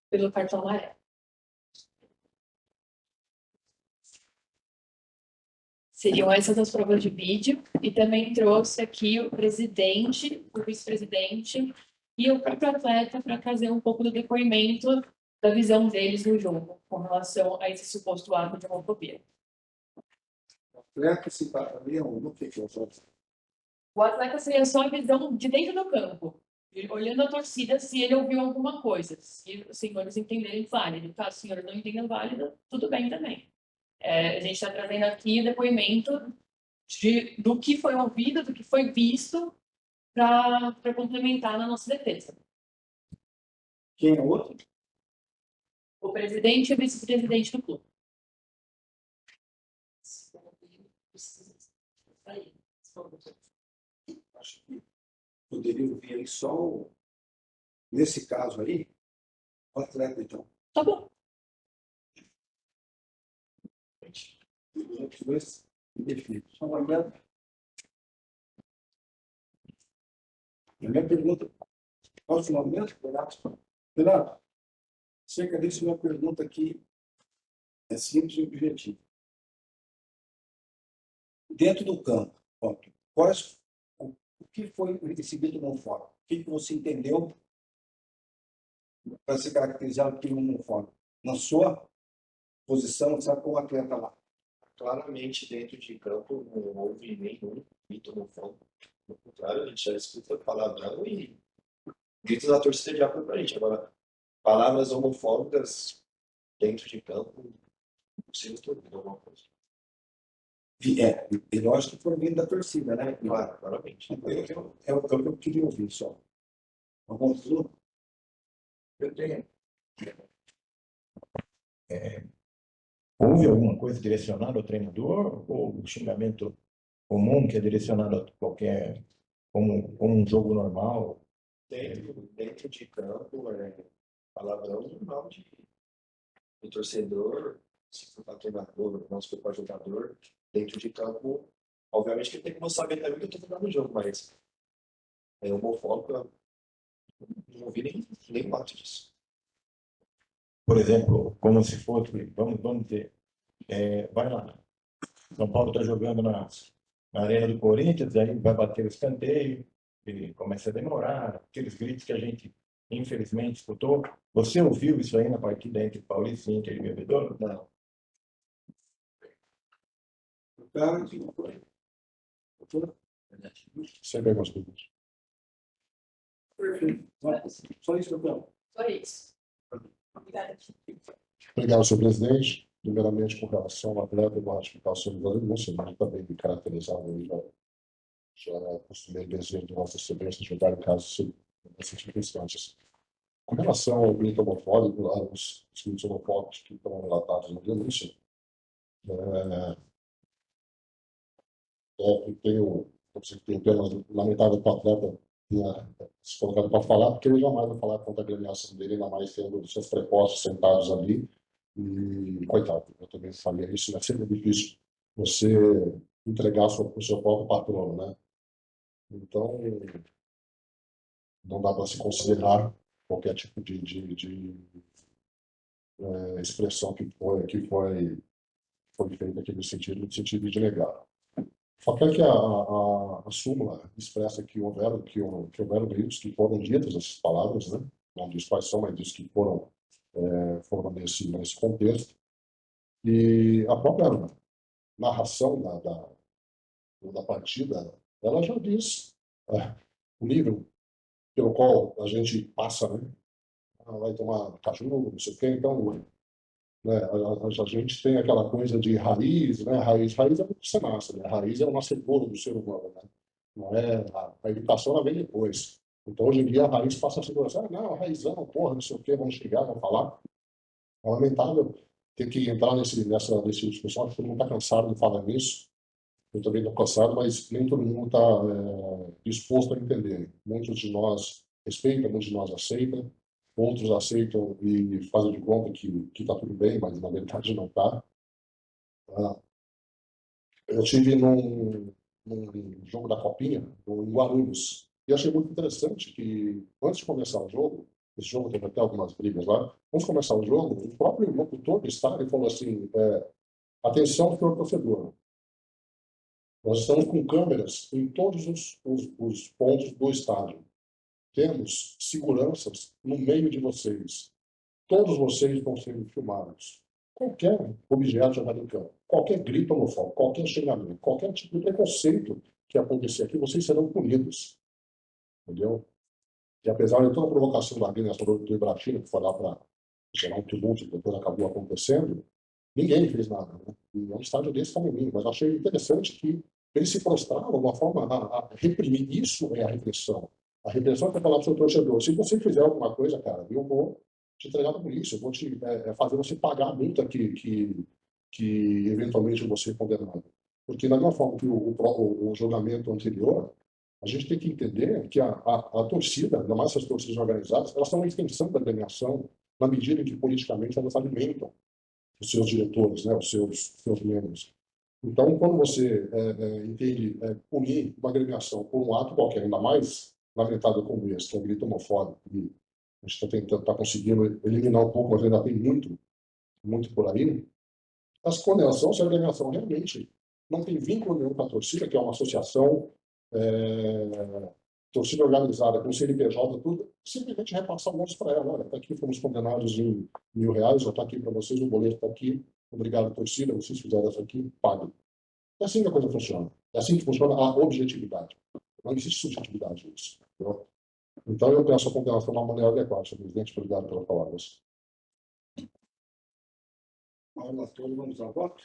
pelo cartão amarelo. Seriam essas as provas de vídeo. E também trouxe aqui o presidente, o vice-presidente e o próprio atleta para trazer um pouco do depoimento da visão deles no jogo, com relação a esse suposto ato de homofobia. O atleta se batalha no que eu faço? O atleta seria só a visão de dentro do campo, olhando a torcida se ele ouviu alguma coisa. Se os senhores entenderem válido. Caso os senhores não entendam válido, tudo bem também. A gente está trazendo aqui o depoimento do que foi ouvido, do que foi visto, para complementar na nossa defesa. Quem é o outro? O presidente e o vice-presidente do clube. Acho que poderia ouvir aí só, nesse caso aí, o atleta, então. Tá bom. Os outros dois, definidos. Só uma olhada. A minha pergunta, posso falar mesmo, Renato? Renato, cerca disso, minha pergunta aqui é simples e objetiva. Dentro do campo, o que foi recebido no fórum? O que você entendeu para se caracterizar aquilo no fórum? Na sua posição, sabe, como atleta lá? Claramente, dentro de campo, não houve nenhum grito no fundo. Pelo contrário, a gente já escuta palavrão e gritos da torcida de apoio para a gente. Agora, palavras homofóbicas dentro de campo, impossível ter alguma coisa. E lógico que foi vindo da torcida, né? Claro, claramente. É o que eu queria ouvir só. Vamos lá? Eu tenho. Houve alguma coisa direcionada ao treinador ou o xingamento comum que é direcionado a qualquer, como um jogo normal? Dentro de campo, palavrão normal de torcedor, se for para treinador, não se for para jogador, dentro de campo, obviamente que ele tem que saber também que eu estou jogando no jogo, mas é homofóbico, eu não ouvi nem parte disso. Por exemplo, como se fosse, vamos dizer, vai lá, São Paulo está jogando na Arena do Corinthians, aí vai bater o escanteio, e começa a demorar, aqueles gritos que a gente, infelizmente, escutou. Você ouviu isso aí na partida entre Paulista e Inter de Bebedouro? Não. O cara que foi. Sem pegar as perguntas. Perfeito. Só isso, então. Só isso. Obrigada. Obrigado, senhor presidente. Primeiramente, com relação ao atleta, eu acho que está sendo uma denúncia, mas também caracterizado aí já acostumei desejo de Vossa Excelência jogar em casos dessas circunstâncias. Com relação ao grito homofóbico, os gritos homofóbicos que foram relatados na denúncia, eu tenho pena lamentável que o atleta tenha se colocado para falar, porque ele jamais vai falar contra a agremiação dele, ainda mais tendo seus prepostos sentados ali. E, coitado, eu também falei isso, é sempre difícil você entregar o seu próprio patrono, né? Então, não dá para se considerar qualquer tipo de expressão que foi feita aqui no sentido de negar. Só que a súmula expressa que houveram gritos que foram ditas essas palavras, né? Não diz quais são, mas diz que foram nesse contexto. E a própria narração da partida, ela já diz o nível pelo qual a gente passa, né? Vai tomar cachorro, não sei o quê, então, né, a gente tem aquela coisa de raiz, né? Raiz é o que você nasce, né? Raiz é o nascedor do ser humano, né? Não é, a educação ela vem depois. Então, hoje em dia, a raiz passa a ser não, raizão, porra, não sei o quê, vamos chegar, vamos falar. É lamentável ter que entrar nessa discussão, acho que todo mundo está cansado de falar nisso. Eu também estou cansado, mas nem todo mundo está disposto a entender. Muitos de nós respeitam, muitos de nós aceitam, outros aceitam e fazem de conta que está tudo bem, mas na verdade não está. Eu estive num jogo da Copinha, em Guarulhos, e achei muito interessante que, antes de começar o jogo, esse jogo teve até algumas brigas lá, antes de começar o jogo, o próprio locutor do estádio falou assim, atenção, senhor torcedor, nós estamos com câmeras em todos os pontos do estádio. Temos seguranças no meio de vocês. Todos vocês estão sendo filmados. Qualquer objeto jogado em campo, qualquer grito homofóbico, qualquer xingamento, qualquer tipo de preconceito que acontecer aqui, vocês serão punidos. Entendeu? E apesar de toda a provocação da agremiação do Ibrachina, que foi lá para gerar um tumulto, que depois acabou acontecendo, ninguém fez nada. Né? E é um estádio desse tamanho. Mas achei interessante que eles se prostraram de uma forma a reprimir. Isso é a repressão. A repressão é para falar para o seu torcedor: se você fizer alguma coisa, cara, eu vou te entregar para a polícia, eu vou te fazer você pagar a multa que eventualmente você é condenado. Porque, da mesma forma que o julgamento anterior, a gente tem que entender que a torcida, ainda mais essas torcidas organizadas, elas são uma extensão da agremiação, na medida em que politicamente elas alimentam os seus diretores, né, os seus membros. Então, quando você entende punir uma agremiação por um ato qualquer, ainda mais lamentável como esse, que é o grito homofóbico, e a gente está conseguindo eliminar um pouco, mas ainda tem muito por aí, as condenações, se a agremiação realmente não tem vínculo nenhum com a torcida, que é uma associação, torcida organizada, com CNPJ, tudo, simplesmente repassar o nosso para ela. Olha, está aqui, fomos condenados em R$1.000, está aqui para vocês, o boleto está aqui, obrigado, torcida, vocês fizeram isso aqui, paguem. É assim que a coisa funciona. É assim que funciona a objetividade. Não existe subjetividade nisso. Entendeu? Então, eu peço a condenação de uma maneira adequada, senhor presidente. Obrigado pelas palavras. Vamos ao voto?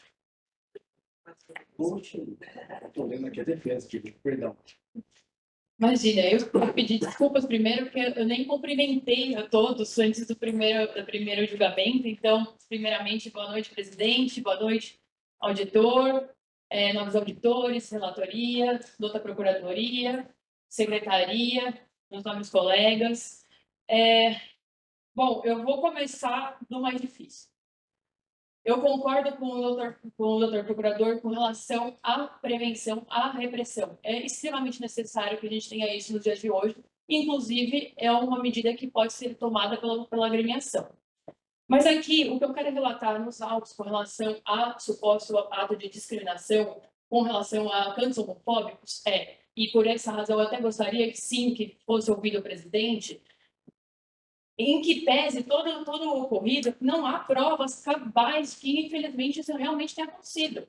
Estou lendo aqui a defesa, perdão. Imagina, eu vou pedir desculpas primeiro, porque eu nem cumprimentei a todos antes do primeiro julgamento. Então, primeiramente, boa noite, presidente, boa noite, auditor, novos auditores, relatoria, doutora procuradoria, secretaria, meus nobres colegas. Bom, eu vou começar do mais difícil. Eu concordo com o doutor procurador com relação à prevenção, à repressão. É extremamente necessário que a gente tenha isso nos dias de hoje. Inclusive, é uma medida que pode ser tomada pela agremiação. Mas aqui, o que eu quero relatar nos autos com relação a suposto ato de discriminação, com relação a cantos homofóbicos, e por essa razão eu até gostaria que sim, que fosse ouvido o presidente, em que pese todo o ocorrido, não há provas cabais que, infelizmente, isso realmente tenha acontecido.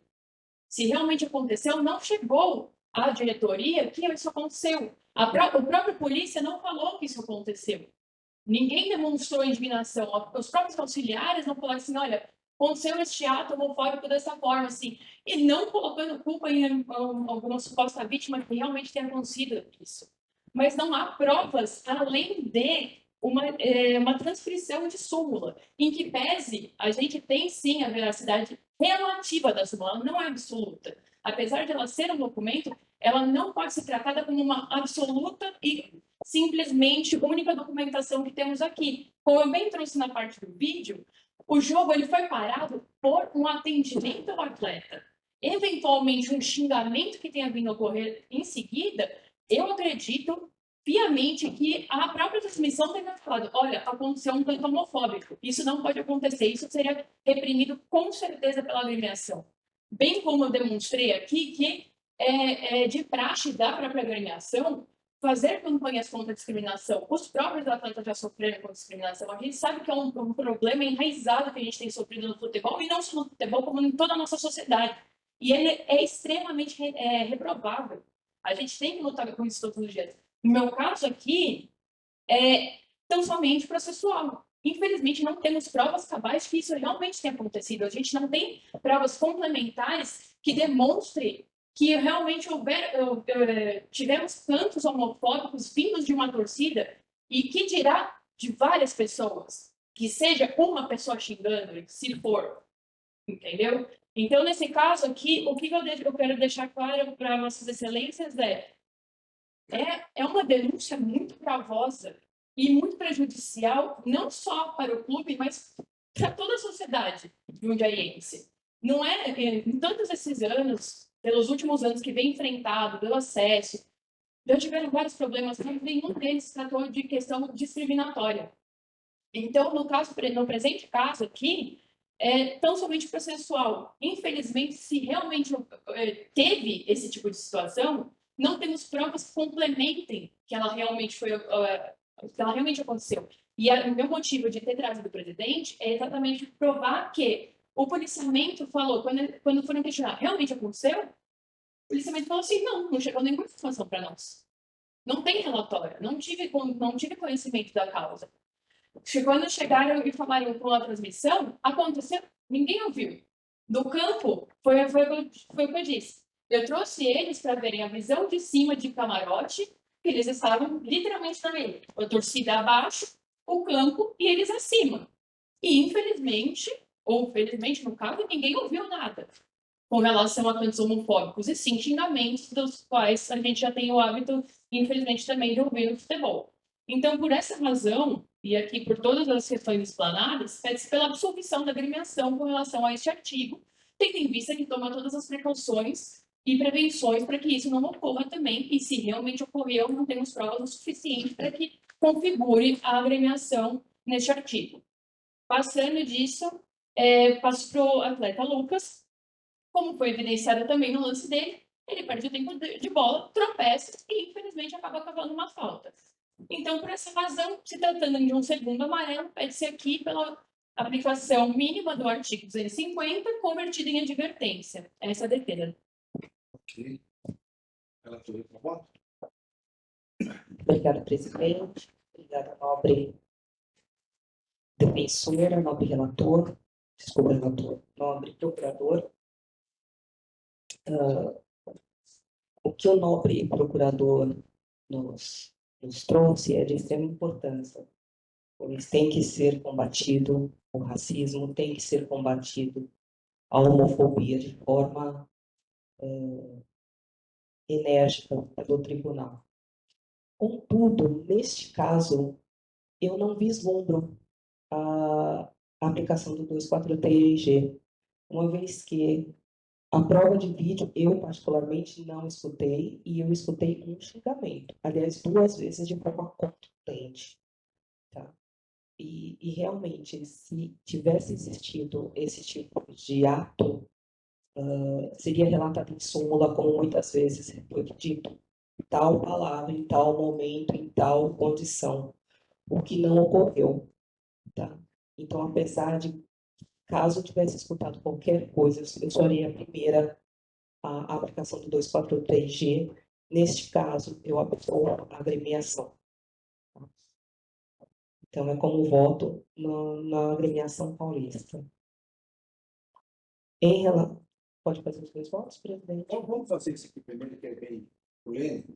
Se realmente aconteceu, não chegou à diretoria que isso aconteceu. O próprio polícia não falou que isso aconteceu. Ninguém demonstrou indignação. Os próprios auxiliares não falaram assim, olha, aconteceu este ato homofóbico dessa forma, assim, e não colocando culpa em alguma suposta vítima que realmente tenha acontecido isso. Mas não há provas, além de uma transcrição de súmula, em que pese a gente tem sim a veracidade relativa da súmula, não é absoluta. Apesar de ela ser um documento, ela não pode ser tratada como uma absoluta e simplesmente única documentação que temos aqui. Como eu bem trouxe na parte do vídeo, o jogo ele foi parado por um atendimento ao atleta. Eventualmente, um xingamento que tenha vindo a ocorrer em seguida, eu acredito piamente que a própria transmissão tenha falado, olha, aconteceu um canto homofóbico, isso não pode acontecer, isso seria reprimido com certeza pela agremiação. Bem como eu demonstrei aqui, que é de praxe da própria agremiação fazer campanhas contra a discriminação. Os próprios atletas já sofreram com discriminação. A gente sabe que é um problema enraizado que a gente tem sofrido no futebol, e não só no futebol, como em toda a nossa sociedade. E ele é extremamente reprovável. A gente tem que lutar com isso todos os dias. No meu caso aqui, é tão somente processual. Infelizmente, não temos provas cabais que isso realmente tenha acontecido. A gente não tem provas complementares que demonstrem que realmente tivemos cantos homofóbicos vindos de uma torcida, e que dirá de várias pessoas, que seja uma pessoa xingando, se for, entendeu? Então, nesse caso aqui, o que eu quero deixar claro para Vossas Excelências é uma denúncia muito gravosa e muito prejudicial, não só para o clube, mas para toda a sociedade jundiaiense. Não é, em todos esses anos, pelos últimos anos que vem enfrentado, pelo acesso, já tiveram vários problemas, mas nenhum deles tratou de questão discriminatória. Então, no presente caso aqui, é tão somente processual. Infelizmente, se realmente teve esse tipo de situação, não temos provas que complementem que ela realmente aconteceu. E o meu motivo de ter trazido o presidente é exatamente provar que o policiamento falou, quando foram questionar, realmente aconteceu? O policiamento falou assim, não chegou nenhuma informação para nós. Não tem relatório, não tive conhecimento da causa. Quando chegaram e falaram com a transmissão, aconteceu, ninguém ouviu. Do campo, foi o que eu disse. Eu trouxe eles para verem a visão de cima de camarote, que eles estavam literalmente na meio. A torcida abaixo, o campo e eles acima. E infelizmente, ou felizmente no caso, ninguém ouviu nada com relação a cantos homofóbicos, e sim xingamentos dos quais a gente já tem o hábito, infelizmente, também de ouvir no futebol. Então, por essa razão, e aqui por todas as questões explanadas, pede-se pela absolvição da agremiação com relação a este artigo, tendo em vista que toma todas as precauções e prevenções para que isso não ocorra também, e se realmente ocorreu, não temos provas o suficiente para que configure a agremiação neste artigo. Passando disso, passo para o atleta Lucas. Como foi evidenciado também no lance dele, ele perde o tempo de bola, tropeça e, infelizmente, acaba cavando uma falta. Então, por essa razão, se tratando de um segundo amarelo, pede-se aqui pela aplicação mínima do artigo 250, convertida em advertência. Essa é a defesa. Ok. Relator, por favor. Obrigada, presidente. Obrigada, nobre defensora, nobre relator. Desculpa, relator. Nobre procurador. O que o nobre procurador nos trouxe é de extrema importância. Pois tem que ser combatido o racismo, tem que ser combatido a homofobia de forma enérgica pelo tribunal. Contudo, neste caso, eu não vislumbro a aplicação do 243G, uma vez que a prova de vídeo eu particularmente não escutei, e eu escutei um xingamento, aliás, 2 vezes de forma contundente. Tá? E realmente, se tivesse existido esse tipo de ato, seria relatado em súmula, como muitas vezes foi dito, tal palavra, em tal momento, em tal condição, o que não ocorreu. Tá? Então, apesar de, caso eu tivesse escutado qualquer coisa, eu seria a primeira a aplicação do 243G. Neste caso, eu aproo a agremiação. Então, é como voto na agremiação paulista. Em relação... Pode fazer os 2 votos, presidente? Então, vamos fazer isso aqui primeiro, que é bem polêmico.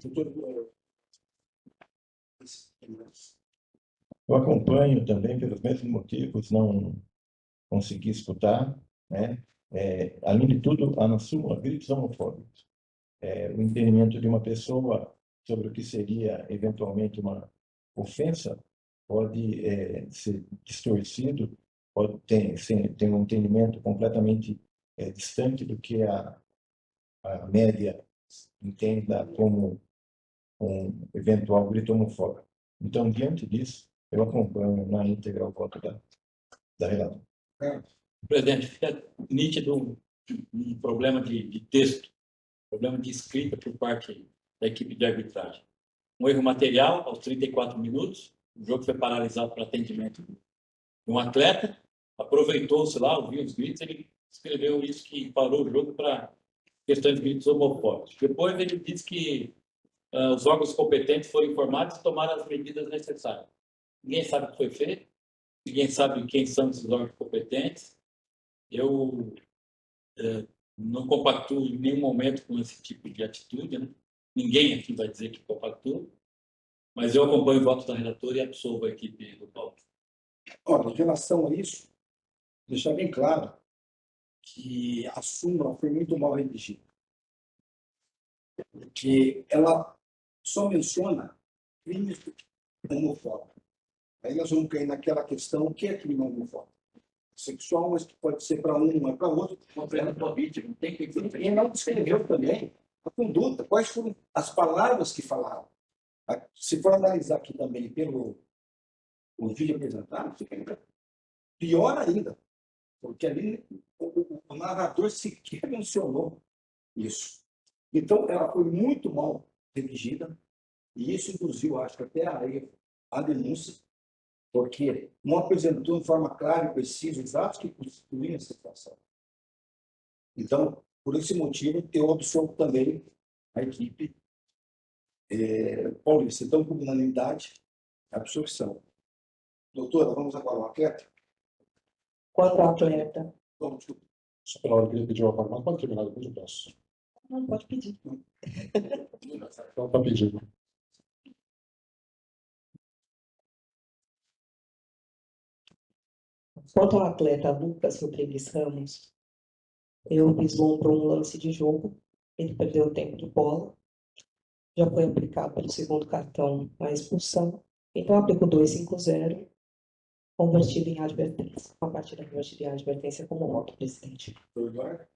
Eu acompanho também pelos mesmos motivos, não consegui escutar, né? Além de tudo, há na súmula gritos homofóbicos. O entendimento de uma pessoa sobre o que seria eventualmente uma ofensa pode ser distorcido, pode ter um entendimento completamente distante do que a média entenda como um eventual grito homofóbico. Então, diante disso, eu acompanho na íntegra o voto da relatora. Presidente, fica nítido um problema de texto, problema de escrita por parte da equipe de arbitragem. Um erro material aos 34 minutos, o jogo foi paralisado para atendimento de um atleta, aproveitou-se lá, ouviu os gritos, ele escreveu isso que parou o jogo para questões de gritos homofóbicos. Depois ele disse que os órgãos competentes foram informados e tomaram as medidas necessárias. Ninguém sabe o que foi feito, ninguém sabe quem são esses órgãos competentes. Eu não compactuo em nenhum momento com esse tipo de atitude, né? Ninguém aqui vai dizer que compactua, mas eu acompanho o voto da relatora e absolvo a equipe do Paulo. Olha, em relação a isso, deixar bem claro que a súmula foi muito mal redigida, porque ela só menciona crimes homofóbicos. Aí nós vamos cair naquela questão, o que é crime homofóbico? Sexual, mas que pode ser para um, mas para outro. Compreendo a vítima, não tem que... E não descreveu também a conduta, quais foram as palavras que falaram. Se for analisar aqui também pelo o vídeo apresentado, fica ainda pior ainda, porque ali o narrador sequer mencionou isso. Então, ela foi muito mal redigida, e isso induziu, acho que até a denúncia, porque não apresentou de forma clara e precisa os atos que constituíam a situação. Então, Por esse motivo, eu absolvo também a equipe paulista. Então, por unanimidade, a absorção. Doutora, vamos agora ao atleta? Quanto ao atleta, Vamos, desculpa. Só pela hora que ele pediu a palavra, mas pode terminar depois eu peço. não pode pedir. Então tá pedindo. Quanto ao atleta Lucas Rodrigues Ramos, eu vislumbro um lance de jogo, ele perdeu o tempo de bola, já foi aplicado pelo segundo cartão a expulsão, então aplico 2-5-0, convertido em advertência. A partida convertida em advertência como voto, presidente. Doutor,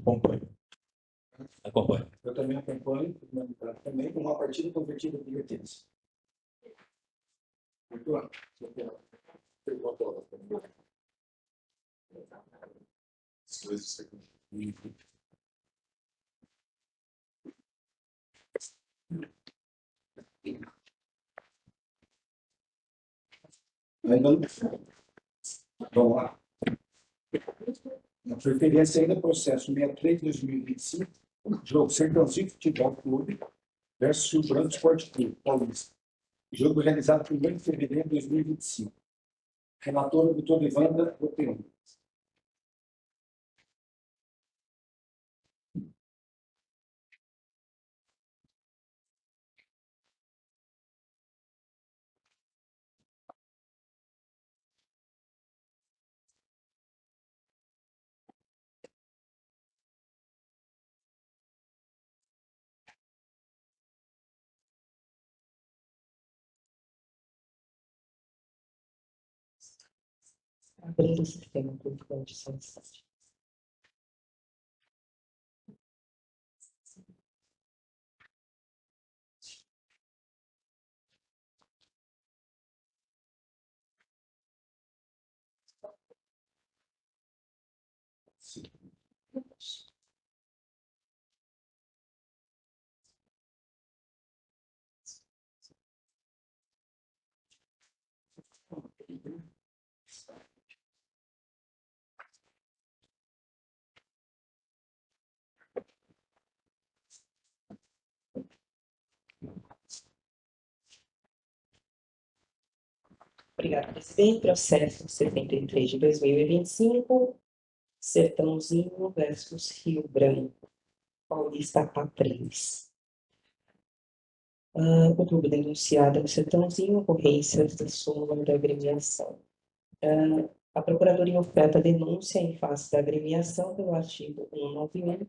Acompanho. Acompanho. eu também acompanho, por unanimidade também, com uma partida convertida em advertência. Doutor, Tem voto. aí vamos lá. Na preferência ainda processo 63/2025, jogo Sertãozinho Futebol Clube versus Rio Branco Esporte Clube, Paulista. Jogo realizado em 1º de fevereiro de 2025. Relator, doutor Evandra Boteon. Abrindo o sistema público de saúde. Obrigada, presidente. Processo 73 de 2025, Sertãozinho versus Rio Branco, Paulista A3. O clube denunciado é o Sertãozinho, ocorrências da súmula da agremiação. A Procuradoria oferta denúncia em face da agremiação pelo artigo 191,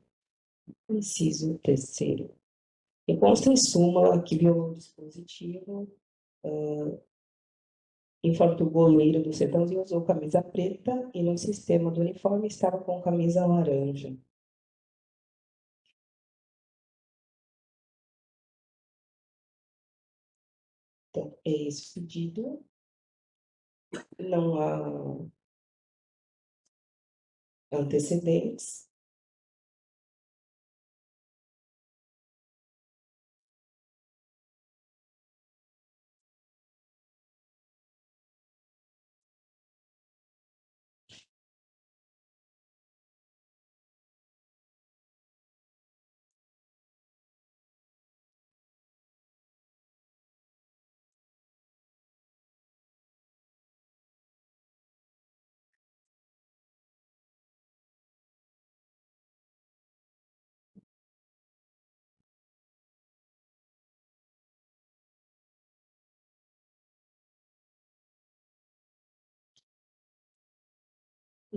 inciso 3º. E consta em súmula que violou o dispositivo, informa que o goleiro do Sertãozinho usou camisa preta e no sistema do uniforme estava com camisa laranja. Então, é esse o pedido. Não há antecedentes.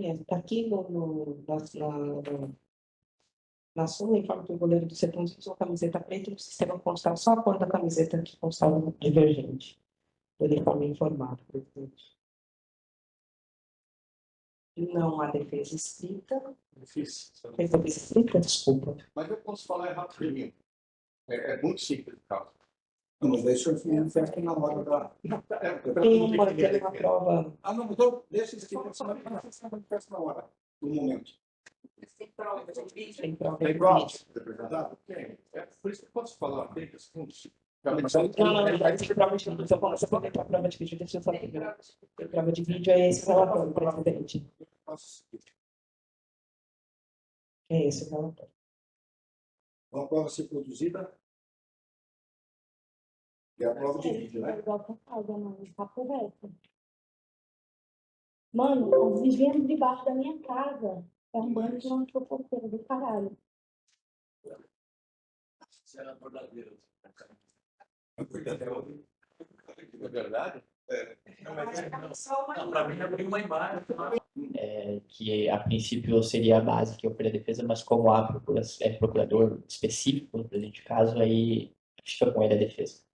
Está aqui na súmula, informa que o goleiro do Sertãozinho usou camiseta preta e no sistema constava só a cor da camiseta que constava divergente. Do uniforme informado, presidente. Não há defesa escrita. Difícil. Defesa escrita, desculpa. Mas eu posso falar errado para mim. É muito simples o caso. Não, mas daí o senhor manifesta na hora da. Tem uma prova. Ah, não, então deixa isso aqui, você manifesta na hora, no momento. Tem prova Tem de prova? vídeo. Tá? Tem. É por isso que eu posso falar. Tem assuntos. Não, tem prova de vídeo. Se eu posso comentar a prova de vídeo, deixa eu só pegar. Tem prova de vídeo, é esse relatório, presidente. É esse o relatório. Uma prova a ser produzida é a prova de vídeo, né? Tá correto. Mano, os vizinhos debaixo da minha casa. É um bando de uma fofoqueira do caralho. Senador da Deus. É verdade? Não, para mim abriu uma imagem. Que a princípio seria a base que eu faria a defesa, mas como há procurador específico no presente caso, aí fica com ele a defesa.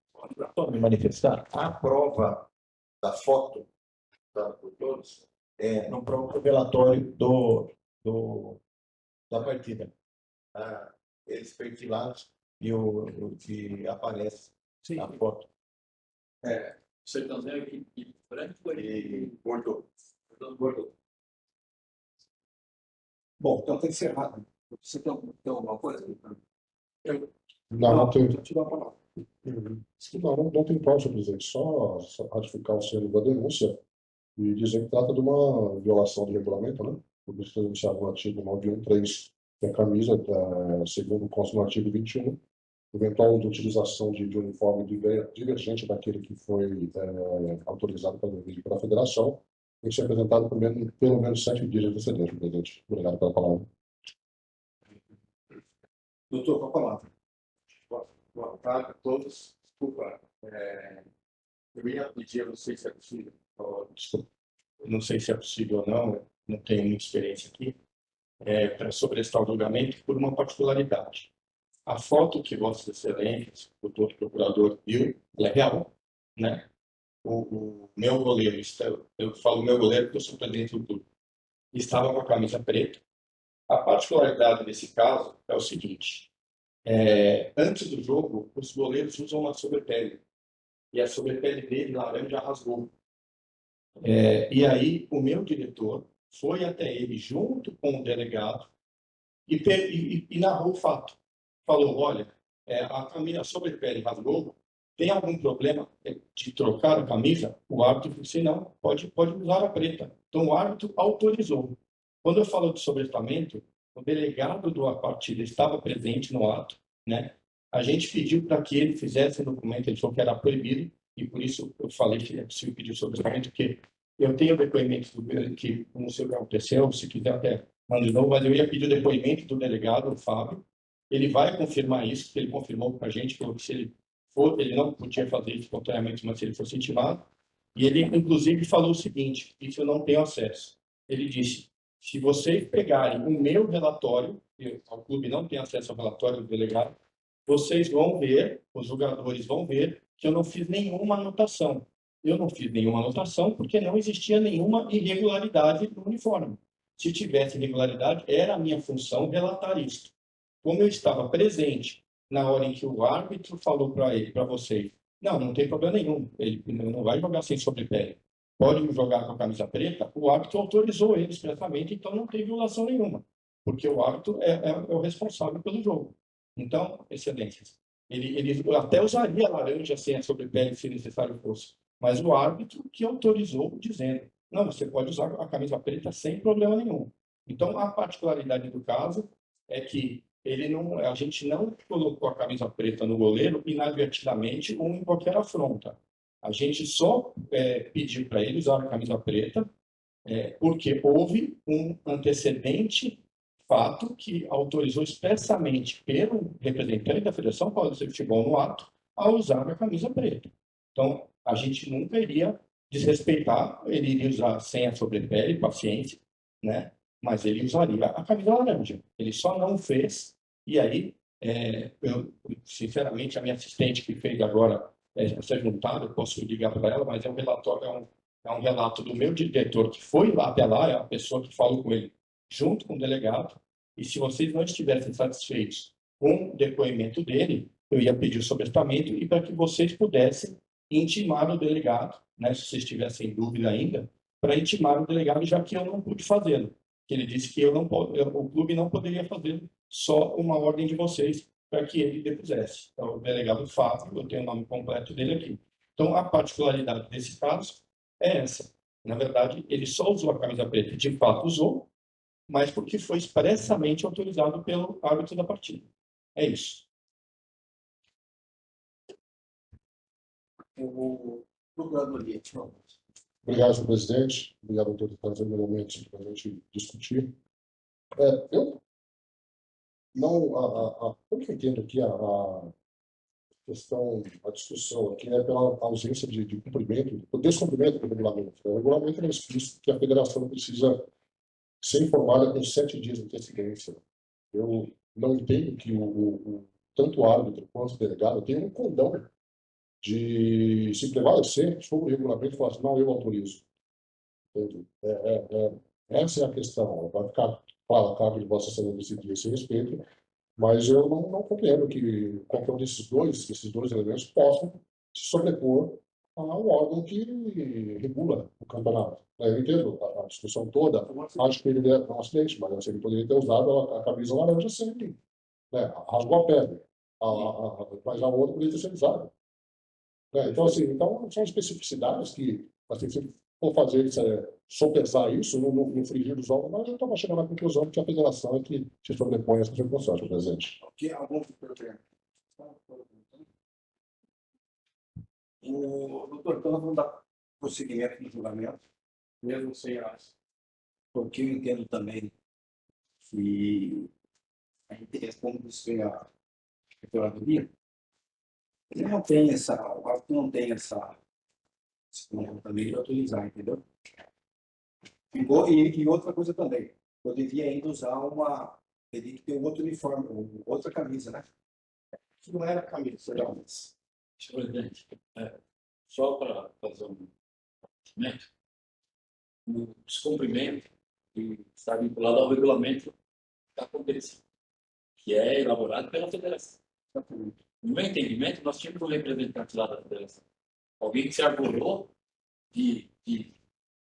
Para me manifestar, a prova da foto, dada por todos, no próprio relatório da partida. Eles perfilados e aparece a foto. Você está dizendo que branco E Bordeaux. Bom, então está encerrado. Você tem alguma coisa? Não tem. Vou te dar a palavra. Não tem pauta, presidente. Só ratificar o selo da denúncia e dizer que trata de uma violação do regulamento, né? Por isso, denunciado no artigo 913, que a camisa, segundo consta no artigo 21, eventual utilização de uniforme divergente daquele que foi autorizado pela federação, tem que ser apresentado pelo menos 7 dias de antecedência, presidente. Obrigado pela palavra. Doutor, com a palavra. Boa tarde a todos. Desculpa, eu ia pedir, eu não sei se é possível. Desculpa, não sei se é possível ou não tenho muita experiência aqui, sobre esse tal julgamento por uma particularidade. A foto que Vossa Excelência, o doutor procurador, viu, ela é real, né? O meu goleiro, eu falo meu goleiro porque eu sou presidente do clube, estava com a camisa preta. A particularidade desse caso é o seguinte: antes do jogo, os goleiros usam uma sobrepele, e a sobrepele dele, laranja, rasgou. E aí, o meu diretor foi até ele, junto com o delegado, e narrou o fato. Falou: olha, a sobrepele rasgou, tem algum problema de trocar a camisa? O árbitro disse: não, pode usar a preta. Então, o árbitro autorizou. Quando eu falo de sobrestamento, o delegado da partida estava presente no ato, né? A gente pediu para que ele fizesse o documento, ele falou que era proibido, e por isso eu falei que é possível pedir sobrestamento, porque eu tenho depoimentos que não sei o que aconteceu, se quiser até mando de novo, mas eu ia pedir o depoimento do delegado, o Fábio. Ele vai confirmar isso, porque ele confirmou para a gente, que se ele for, ele não podia fazer isso espontaneamente, mas se ele fosse intimado. E ele, inclusive, falou o seguinte: isso eu não tenho acesso. Ele disse: se vocês pegarem o meu relatório, o clube não tem acesso ao relatório do delegado, vocês vão ver, os jogadores vão ver, que eu não fiz nenhuma anotação. Eu não fiz nenhuma anotação porque não existia nenhuma irregularidade no uniforme. Se tivesse irregularidade, era a minha função relatar isso. Como eu estava presente na hora em que o árbitro falou para vocês: não tem problema nenhum, ele não vai jogar sem sobrepele, pode jogar com a camisa preta, o árbitro autorizou ele expressamente, então não tem violação nenhuma, porque o árbitro é o responsável pelo jogo. Então, excelências, ele até usaria laranja sem a sobrepele, se necessário fosse, mas o árbitro que autorizou, dizendo: não, você pode usar a camisa preta sem problema nenhum. Então, a particularidade do caso é que a gente não colocou a camisa preta no goleiro inadvertidamente ou em qualquer afronta. A gente só pediu para ele usar a camisa preta porque houve um antecedente fato que autorizou expressamente pelo representante da Federação Paulista de Futebol no ato a usar a camisa preta. Então, a gente nunca iria desrespeitar, ele iria usar sem a sobrepele, paciência, né? Mas ele usaria a camisa laranja. Ele só não fez. E aí, eu, sinceramente, a minha assistente que fez agora essa juntada, eu posso ligar para ela, mas é um relatório, é um relato do meu diretor que foi lá até lá, é a pessoa que falou com ele, junto com o delegado. E se vocês não estivessem satisfeitos com o depoimento dele, eu ia pedir o sobrestamento e para que vocês pudessem intimar o delegado, né, se vocês tivessem dúvida ainda, para intimar o delegado, já que eu não pude fazê-lo. Ele disse que o clube não poderia fazer só uma ordem de vocês para que ele depusesse. Então, o delegado Fábio, eu tenho o nome completo dele aqui. Então, a particularidade desse caso é essa. Na verdade, ele só usou a camisa preta, de fato usou, mas porque foi expressamente autorizado pelo árbitro da partida. É isso. O Procuradoria, por favor. Obrigado, senhor presidente. Obrigado a todos pelos elementos para a gente discutir. Eu não, pelo que eu entendo aqui, a questão, a discussão aqui é pela ausência de cumprimento, o descumprimento do regulamento. O regulamento é explícito que a federação precisa ser informada com 7 dias de antecedência. Eu não entendo que tanto o árbitro quanto o delegado tenham um condão de se prevalecer sobre o regulamento e falar assim, não, eu autorizo. Entende? Essa é a questão. Vai ficar claro, cabe de Vossa Excelência decidir esse respeito, mas eu não compreendo que qualquer um desses dois elementos possam se sobrepor ao órgão que regula o campeonato. Eu entendo a discussão toda, acho que ele é um acidente, mas ele poderia ter usado a camisa laranja sem, né, rasgou a pele, mas a outra poderia ter sido usada. Então, assim, são especificidades que, assim, se for fazer sopesar isso no frigir dos ovos, mas eu estava chegando à conclusão que a federação é que se sobrepõe a essa circunstância, presidente. Ok, algum problema? O doutor Cano não dá prosseguimento no julgamento, mesmo sem as. Porque eu entendo também que a interesse, como disse a Procuradoria, ele não tem o árbitro não tem esse condão também de autorizar, entendeu? E outra coisa também, poderia ainda usar teria que ter um outro uniforme, outra camisa, né? Que não era camisa, não, mas... Senhor presidente, só para fazer um esclarecimento, o descumprimento que está vinculado ao regulamento da competição, que é elaborado pela federação. No meu entendimento, nós tínhamos um representante lá da federação, alguém que se arvorou de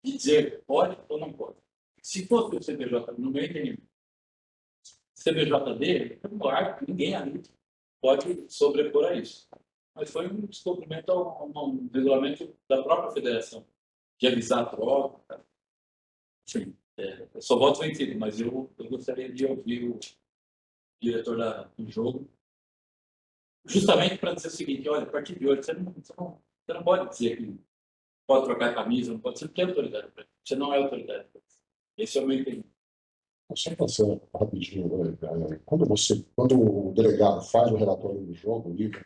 dizer pode ou não pode. Se fosse o CBJ, no meu entendimento, CBJD, ninguém ali pode sobrepor a isso. Mas foi um descumprimento a um regulamento da própria federação, de avisar a troca. Enfim, eu só voto vencido, mas eu gostaria de ouvir o diretor do jogo, justamente para dizer o seguinte: olha, a partir de hoje, você não pode dizer que pode trocar a camisa, não pode, você não tem autoridade para isso. Você não é autoridade para isso. Esse é o meu entendimento. Só passando rapidinho, quando o delegado faz o relatório do jogo, o livro,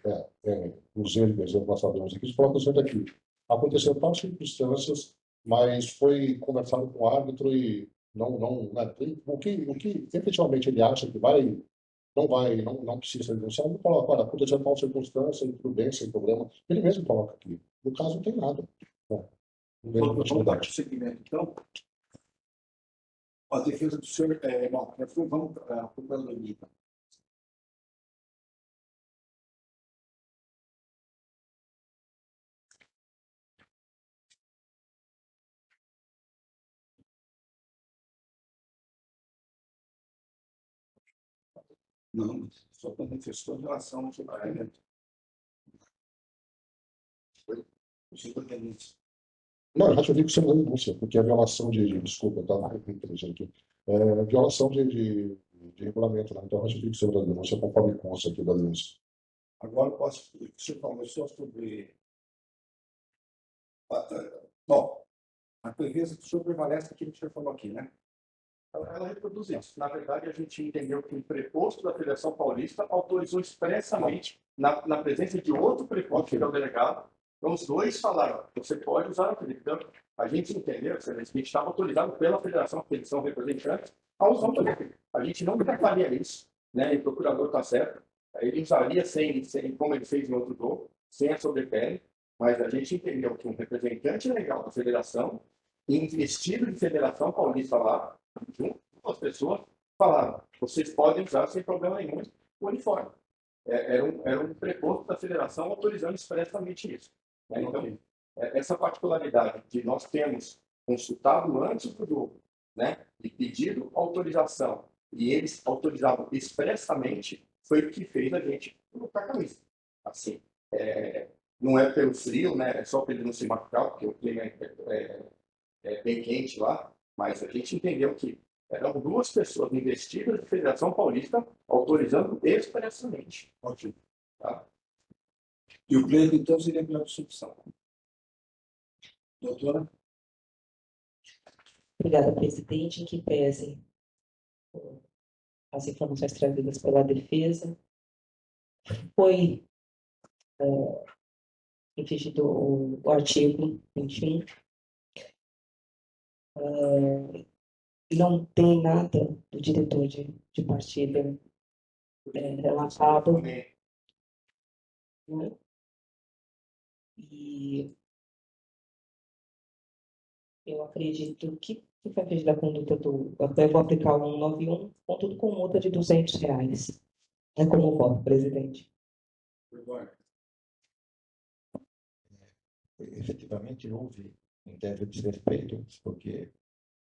os erros, por exemplo, nós sabemos aqui, coloca o aqui. Aconteceram tantas circunstâncias, mas foi conversado com o árbitro e o que efetivamente ele acha que não precisa ser denunciado, ele coloca, olha, aconteceu tal circunstância, tudo bem, sem problema. Ele mesmo coloca aqui. No caso, não tem nada. Vamos dar prosseguimento, então. A defesa do senhor, vamos para a Procuradoria. Não, só para manifestou em relação ao julgamento. Não, eu ratifico sem denúncia, porque a violação desculpa, eu estava inteligente aqui, violação de regulamento, né? Então eu ratifico sem denúncia, conforme consta aqui da denúncia. Agora o senhor conversou sobre... Bom, a defesa do senhor prevalece aquilo que o senhor falou aqui, né? Ela reproduz isso. Na verdade, a gente entendeu que o preposto da Federação Paulista autorizou expressamente, na presença de outro preposto, que é o delegado, então os dois falaram, você pode usar a Federação. Então, a gente entendeu que a gente estava autorizado pela Federação, porque eles são representantes, a usar o telefone. A gente não faria isso, né? E o procurador está certo. Ele usaria sem, como ele fez no outro gol, sem a sobrepele, mas a gente entendeu que um representante legal da Federação, investido de Federação Paulista lá, junto com as pessoas, falaram, vocês podem usar sem problema nenhum o uniforme. Era um preposto da federação autorizando expressamente isso. Né? Então, essa particularidade de nós termos consultado antes do jogo, né, e pedido autorização, e eles autorizavam expressamente, foi o que fez a gente colocar a camisa. Assim, não é pelo frio, né, é só para ele não se machucar, porque o clima é bem quente lá, mas a gente entendeu que Eram duas pessoas investidas da Federação Paulista autorizando expressamente. Ok. Tá? E o pleito, então, seria pela obstrução. Doutora? Obrigada, presidente. Em que pese as informações trazidas pela defesa, foi infringido o artigo 21. Não tem nada do diretor de partida relatado. Né? E eu acredito que foi feita a conduta do... Até vou aplicar o 191, contudo com multa de R$200. É como voto, presidente. Efetivamente houve um tese de desrespeito, porque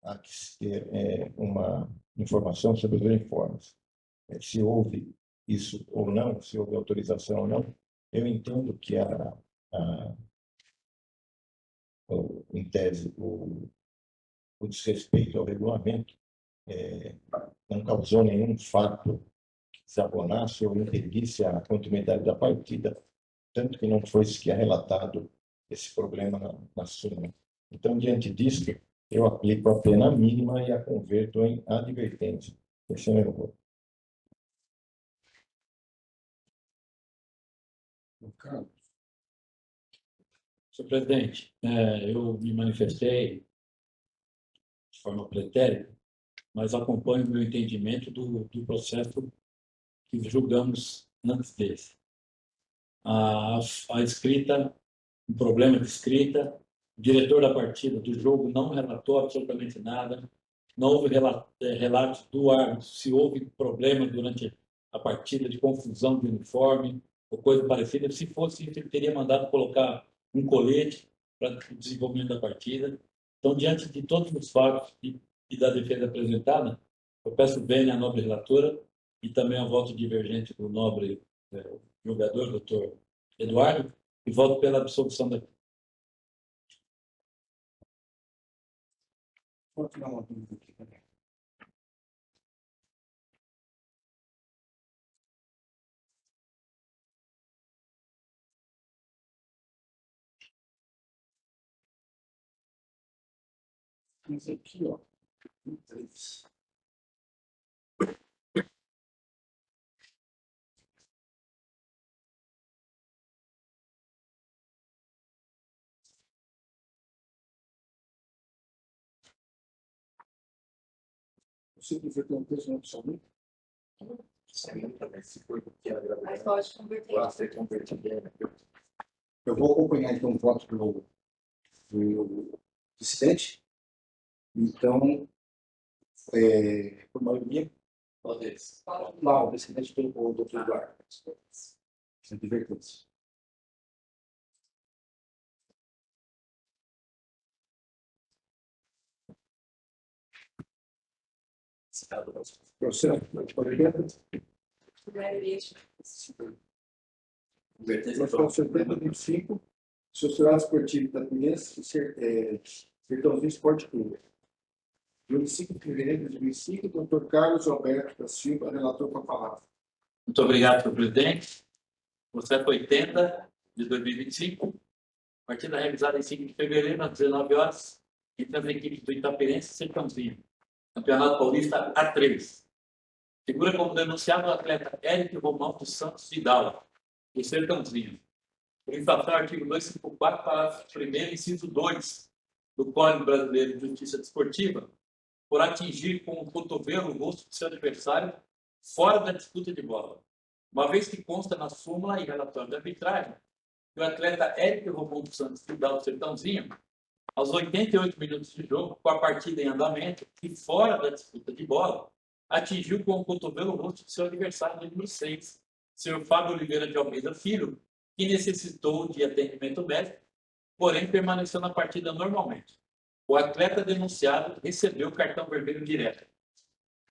há que ter uma informação sobre os uniformes. Se houve isso ou não, se houve autorização ou não, eu entendo que em tese, o desrespeito ao regulamento não causou nenhum fato que desabonasse ou impedisse a continuidade da partida, tanto que não foi sequer relatado esse problema na súmula. Então, diante disso, eu aplico a pena mínima e a converto em advertência. Esse é o meu voto. Carlos. Senhor presidente, eu me manifestei de forma pretérita, mas acompanho o meu entendimento do processo que julgamos antes desse. A escrita, um problema de escrita, o diretor da partida do jogo não relatou absolutamente nada, não houve relatos do árbitro se houve problema durante a partida de confusão de uniforme ou coisa parecida. Se fosse, ele teria mandado colocar um colete para o desenvolvimento da partida. Então, diante de todos os fatos e da defesa apresentada, eu peço bem à nobre relatora e também ao voto divergente do nobre jogador, doutor Eduardo, e voto pela absolução da... Vou tirar uma dúvida aqui também. Mas aqui, ó, 3. Você precisa ter um texto na opção 1? Mas pode converter. Eu vou acompanhar, então, o voto do dissidente. Então, por maioria, lá, o dissidente pelo doutor Eduardo. Sem divergência. Processo, Processo 7025, Sociedade Esportiva Itapinense, Sertãozinho Esporte Clube. 25 de fevereiro de 2005, Dr. Carlos Alberto da Silva, relator com a palavra. Muito obrigado, senhor presidente. Processo 80 de 2025, partida realizada em 5 de fevereiro, às 19 horas, entre as equipes do Itapirense e Sertãozinho. Campeonato Paulista A3. Figura como denunciado o atleta Érico Romão dos Santos Vidal, do Sertãozinho. Por infração ao artigo 254, parágrafo 1º, inciso 2 do Código Brasileiro de Justiça Desportiva, por atingir com o cotovelo o rosto de seu adversário fora da disputa de bola. Uma vez que consta na súmula e relatório da arbitragem que o atleta Érico Romão dos Santos Vidal do Sertãozinho, aos 88 minutos de jogo, com a partida em andamento e fora da disputa de bola, atingiu com o cotovelo o rosto de seu adversário número 6, senhor Fábio Oliveira de Almeida Filho, que necessitou de atendimento médico, porém permaneceu na partida normalmente. O atleta denunciado recebeu o cartão vermelho direto.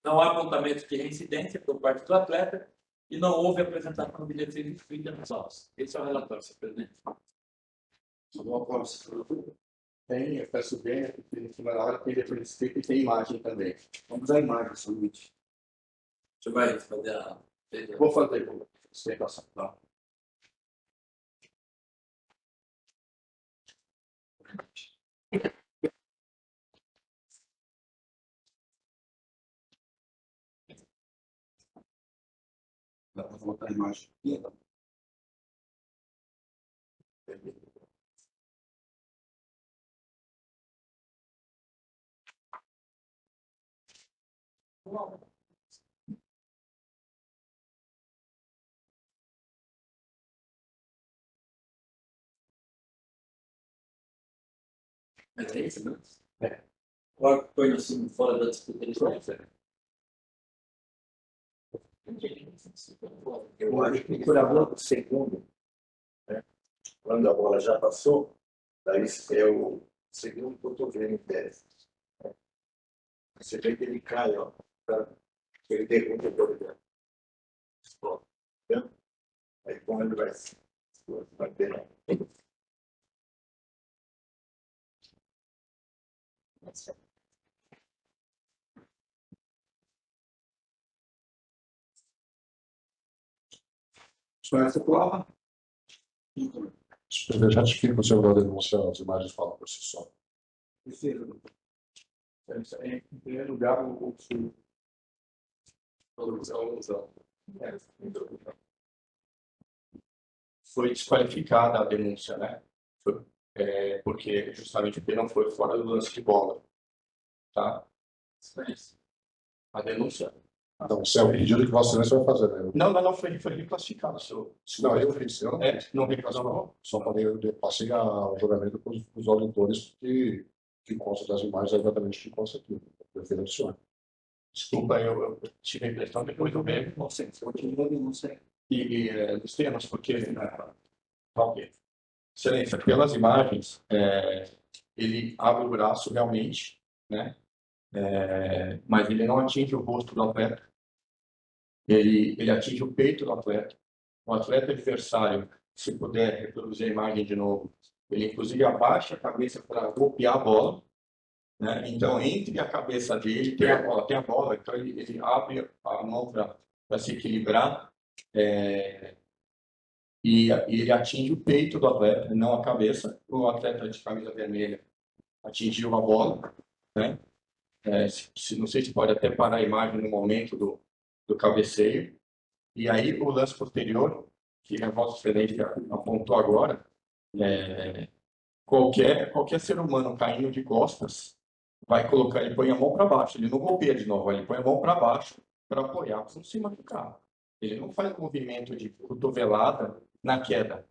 Não há apontamento de reincidência por parte do atleta e não houve apresentação de defesa inscrita nos autos. Esse é o relatório, senhor presidente. Tem, eu peço bem, porque em cima da hora tem referência escrita e tem imagem também. Vamos à imagem somente. Você vai fazer a... Vou fazer a explicação. Tá? Dá para colocar a imagem aqui. É isso, né? É. Qual foi assim, fora da disputa de Eu acho que o procurador segundo, né, quando a bola já passou, daí é o segundo cotovelo em tese. Você vê que ele cai, ó, tá? Ele derruba o cotovelo. Explode. Entendeu? Aí quando ele vai ter. Só essa prova. Eu já te explico o seu grau de denúncia, as imagens falam por si só. Em primeiro lugar, o foi desqualificada a denúncia, né? Porque justamente porque não foi fora do lance de bola. Tá? A denúncia. Então, se é o pedido que Vossa Excelência vai fazer, né? Não, foi reclassificado. Não, eu fiz, eu não Não reclassificou. só passei o julgamento para os auditores que constam das imagens exatamente o que consta aqui. Eu fiz do senhor. Desculpa, eu tive a impressão depois do meio. Não sei, se eu continuo a denúncia. Dos temas, porque. Ok. Excelência, pelas imagens, ele abre o braço realmente, né? Mas ele não atinge o rosto do atleta. Ele atinge o peito do atleta. O atleta adversário, se puder reproduzir a imagem de novo, ele inclusive abaixa a cabeça para golpear a bola, né? Então, entre a cabeça dele tem a bola, então ele abre a mão para se equilibrar, e ele atinge o peito do atleta, não a cabeça. O atleta de camisa vermelha atingiu a bola, né? Não sei se pode até parar a imagem no momento do cabeceio. E aí o lance posterior, que a Vossa Excelência apontou agora, qualquer ser humano caindo de costas vai colocar, ele põe a mão para baixo, ele não golpeia de novo, ele põe a mão para baixo para apoiar para não se machucar. Ele não faz movimento de cotovelada na queda.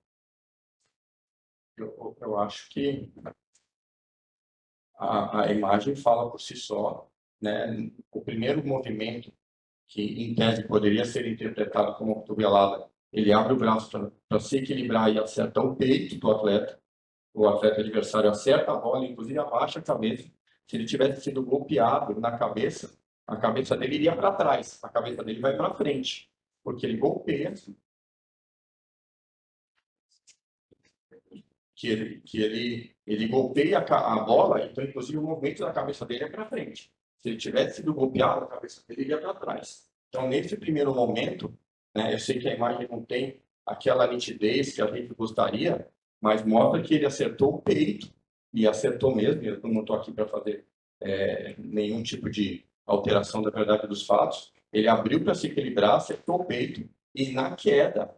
Eu acho que a imagem fala por si só, né? O primeiro movimento, que em tese poderia ser interpretado como cotovelada, ele abre o braço para se equilibrar e acerta o peito do atleta. O atleta adversário acerta a bola, inclusive abaixa a cabeça. Se ele tivesse sido golpeado na cabeça, a cabeça dele iria para trás, a cabeça dele vai para frente, porque ele golpeia, ele golpeia a bola, então inclusive o movimento da cabeça dele é para frente. Se ele tivesse sido golpeado, a cabeça dele iria para trás. Então, nesse primeiro momento, né, eu sei que a imagem não tem aquela nitidez que a gente gostaria, mas mostra que ele acertou o peito, e acertou mesmo. Eu não estou aqui para fazer nenhum tipo de alteração da verdade dos fatos. Ele abriu para se equilibrar, acertou o peito, e na queda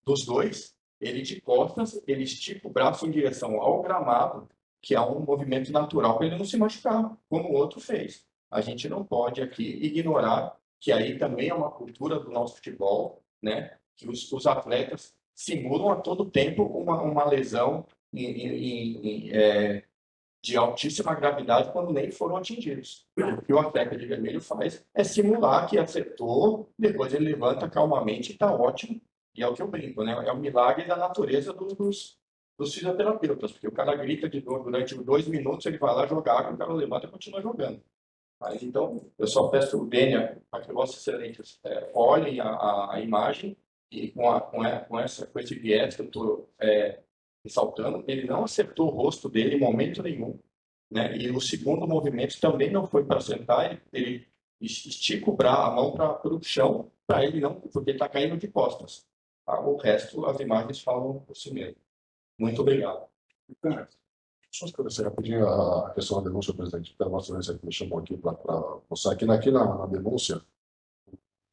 dos dois, ele de costas, ele estica o braço em direção ao gramado, que é um movimento natural para ele não se machucar, como o outro fez. A gente não pode aqui ignorar que aí também é uma cultura do nosso futebol, né? Que os atletas simulam a todo tempo uma lesão de altíssima gravidade quando nem foram atingidos. O que o atleta de vermelho faz é simular que acertou, depois ele levanta calmamente e está ótimo. E é o que eu brinco, né? É o milagre da natureza dos fisioterapeutas, porque o cara grita de dor durante 2 minutos, ele vai lá jogar, o cara levanta e continua jogando. Mas, então, eu só peço, Bênia, para que Vossa Excelência olhem a imagem e com esse viés que eu estou ressaltando, ele não acertou o rosto dele em momento nenhum, né? E o segundo movimento também não foi para sentar, ele estica a mão para o chão, para ele não, porque ele está caindo de costas. Tá? O resto, as imagens falam por si mesmo. Muito obrigado. Só esclarecer rapidinho a questão da denúncia, presidente. A nossa audiência que me chamou aqui para mostrar que aqui na denúncia,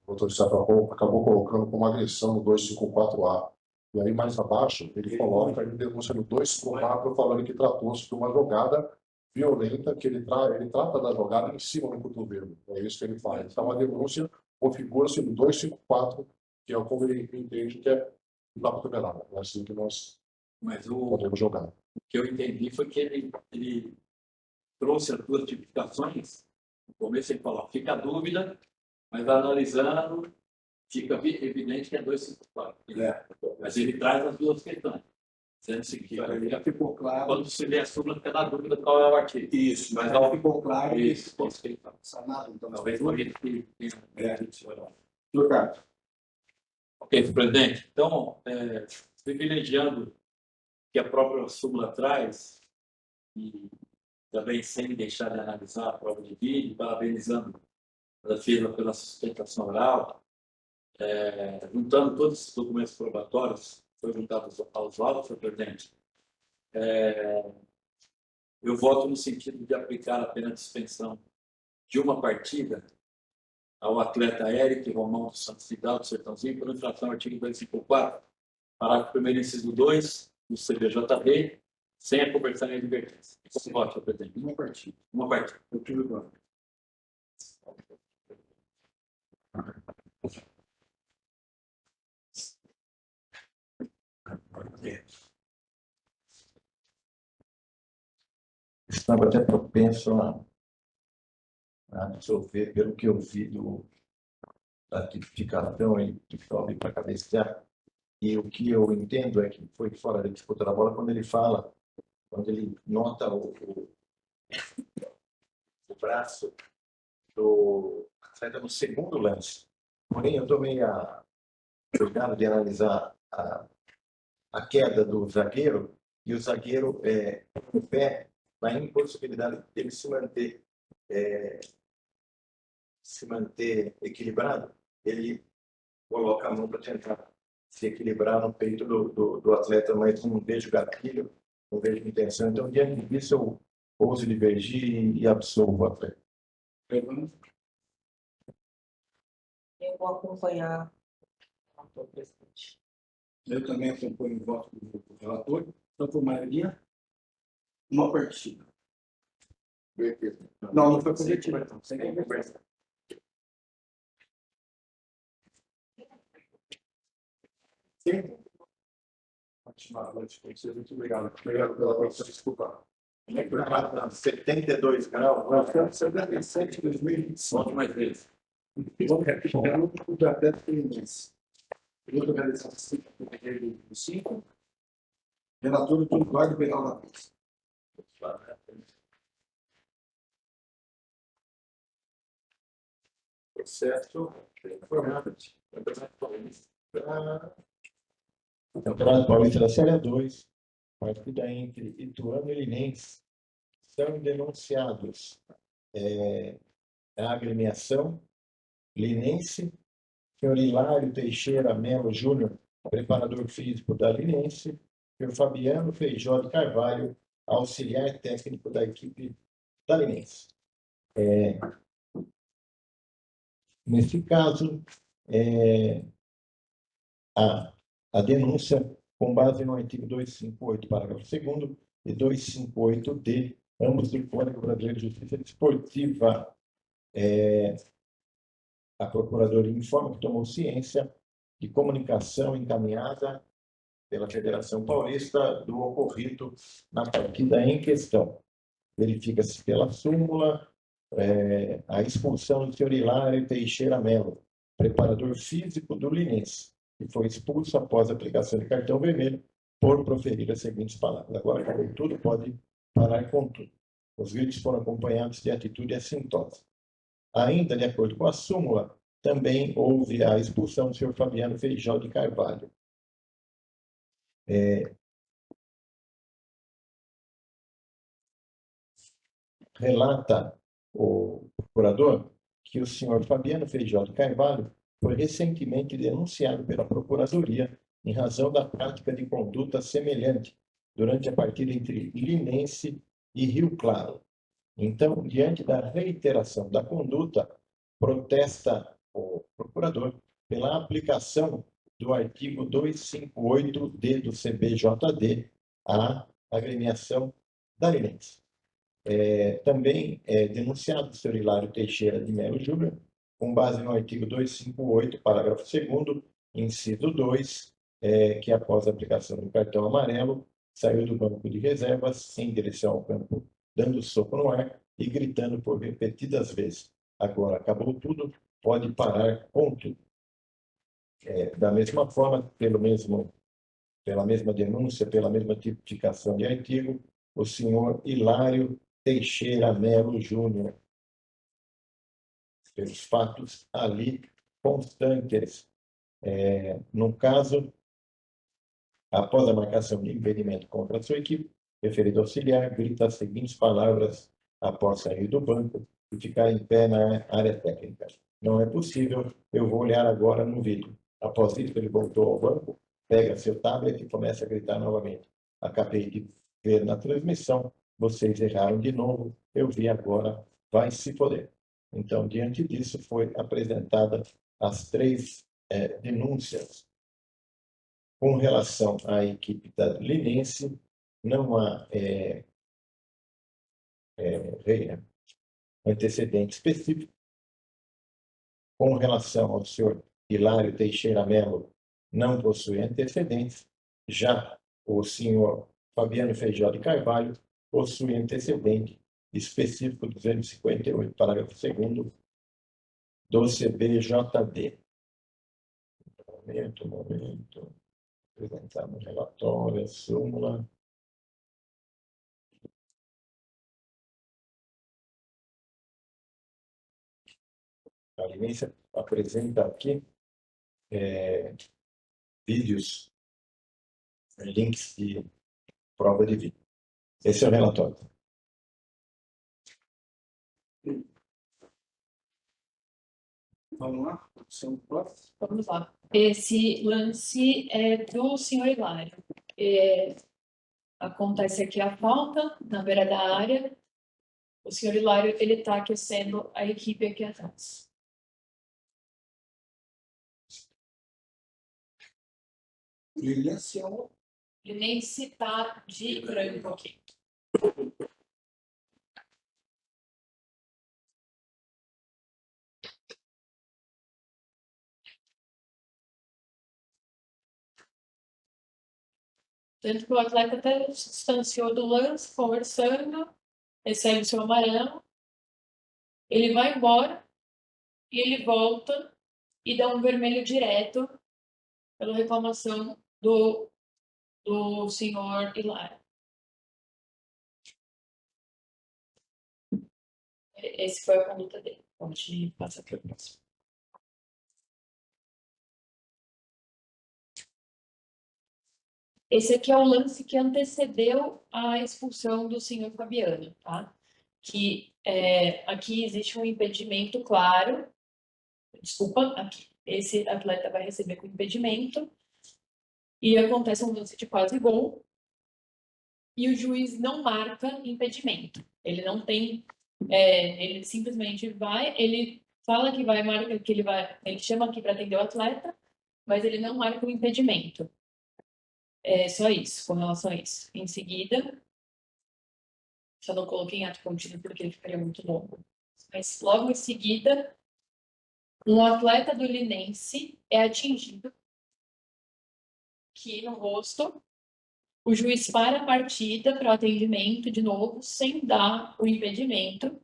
o motorista acabou colocando como agressão no 254A. E aí, mais abaixo, ele coloca a denúncia no 254 falando que tratou-se de uma jogada violenta, que ele trata da jogada em cima do cotovelo. É isso que ele faz. Então, a denúncia configura-se no 254, que é como ele entende que é da cotovelada. É assim que nós podemos jogar. O que eu entendi foi que ele trouxe as duas tipificações. No começo ele falou, fica a dúvida, mas analisando, fica evidente que é 254. Mas ele traz as duas questões. Sendo que Já ficou claro. quando se lê a súmula, fica na dúvida qual é o artigo. Isso, mas não ficou claro. Isso, Sanado, então. talvez por isso que... Trocado. Ok, presidente. Então, privilegiando que a própria súmula traz, e também sem deixar de analisar a prova de vídeo, parabenizando a defesa pela sustentação oral, juntando todos esses documentos probatórios, foi juntado aos autos, senhor presidente, eu voto no sentido de aplicar a pena de suspensão de uma partida ao atleta Eric Romão dos Santos Vidal, do Sertãozinho, por infração ao artigo 254, parágrafo 1º, inciso 2, do CBJB, sem a conversão e advertência. Como voto, senhor presidente? Uma partida. Uma partida. Eu tive agora. Estava até propenso a absorver, pelo que eu vi da tipificação e que sobe para cabecear. E o que eu entendo é que foi fora da disputa da bola quando ele nota o braço do atleta no segundo lance. Porém, eu tomei a cuidado de analisar a queda do zagueiro, e o zagueiro, o pé, na impossibilidade dele se manter equilibrado, ele coloca a mão para tentar se equilibrar no peito do atleta, mas não vejo gatilho, não vejo intenção. Então, diante disso, eu ouso divergir e absolvo o atleta. Eu vou acompanhar o presidente. Eu também acompanho o voto do relator. Então, por maioria, uma partida. Não foi coletiva, então. Sem conversa. Sim. Muito obrigado. Obrigado pela participação. Desculpa. 72 graus. 77 de 2025. Voto mais vezes. O da Atleta Fluminense. Piloto organização 5. Relator do Eduardo Penal da Pista. Processo. Campeonato Paulista da Série 2, partida entre Ituano e Linense, são denunciados a agremiação Linense, senhor Hilário Teixeira Melo Júnior, preparador físico da Linense, senhor Fabiano Feijó de Carvalho, auxiliar técnico da equipe da Linense. Nesse caso, a denúncia, com base no artigo 258, parágrafo 2º, e 258-D, ambos do Código Brasileiro de Justiça Desportiva, a Procuradoria informa que tomou ciência de comunicação encaminhada pela Federação Paulista do ocorrido na partida em questão. Verifica-se pela súmula a expulsão do senhor Hilário Teixeira Melo, preparador físico do Linense, que foi expulso após a aplicação de cartão vermelho por proferir as seguintes palavras. Agora, tudo pode parar com tudo. Os gritos foram acompanhados de atitude assintosa. Ainda, de acordo com a súmula, também houve a expulsão do senhor Fabiano Feijó de Carvalho. relata o procurador que o senhor Fabiano Feijó de Carvalho foi recentemente denunciado pela Procuradoria em razão da prática de conduta semelhante durante a partida entre Linense e Rio Claro. Então, diante da reiteração da conduta, protesta o procurador pela aplicação do artigo 258-D do CBJD à agremiação da Linense. Também é denunciado o senhor Hilário Teixeira de Melo Júnior, com base no artigo 258, parágrafo 2º, inciso 2, que após a aplicação do cartão amarelo, saiu do banco de reservas em direção ao campo, dando soco no ar e gritando por repetidas vezes: agora acabou tudo, pode parar, ponto. Da mesma forma, pela mesma denúncia, pela mesma tipificação de artigo, o senhor Hilário Teixeira Melo Júnior, pelos fatos ali constantes. No caso, após a marcação de impedimento contra a sua equipe, referido auxiliar grita as seguintes palavras após sair do banco e ficar em pé na área técnica: não é possível, eu vou olhar agora no vídeo. Após isso, ele voltou ao banco, pega seu tablet e começa a gritar novamente: acabei de ver na transmissão, vocês erraram de novo, eu vi agora, vai se poder. Então, diante disso, foi apresentada as 3 denúncias. Com relação à equipe da Linense, não há antecedente específico. Com relação ao senhor Hilário Teixeira Melo, não possui antecedentes. Já o senhor Fabiano Feijó de Carvalho possui antecedente específico 258, parágrafo 2º do CBJD. Momento. Apresentamos relatório, súmula. A Linense apresenta aqui vídeos, links de prova de vídeo. Esse é o relatório. Vamos lá? Vamos lá. Esse lance é do senhor Hilário. Acontece aqui a falta, na beira da área. O senhor Hilário, ele está aquecendo a equipe aqui atrás. Linense está de branco aqui. Tanto que o atleta até se distanciou do lance, conversando, recebe o seu amarelo, ele vai embora e ele volta e dá um vermelho direto pela reclamação do senhor Hilário. Esse foi a conduta dele. Pode passar para o próximo. Esse aqui é o lance que antecedeu a expulsão do senhor Fabiano, tá? Que aqui existe um impedimento claro. Desculpa, aqui. Esse atleta vai receber com impedimento. E acontece um lance de quase gol. E o juiz não marca impedimento. Ele não tem... ele simplesmente vai... Ele fala que vai marcar, que ele vai... Ele chama aqui para atender o atleta, mas ele não marca o impedimento. É só isso, com relação a isso. Em seguida, só não coloquei em ato contínuo porque ele ficaria muito longo. Mas logo em seguida, um atleta do Linense é atingido aqui no rosto. O juiz para a partida para o atendimento de novo, sem dar o impedimento.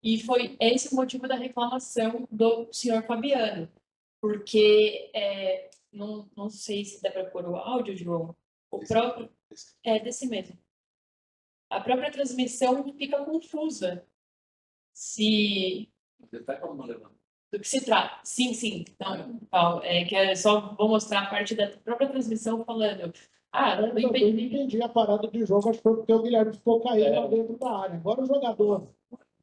E foi esse o motivo da reclamação do senhor Fabiano. Porque, não sei se dá para pôr o áudio, João. O próprio... desse mesmo. A própria transmissão fica confusa. Do que se trata. Sim. Não, Paulo, que só vou mostrar a parte da própria transmissão falando... Eu não entendi a parada de jogo, acho que foi porque o Guilherme ficou caído lá dentro da área. Agora o jogador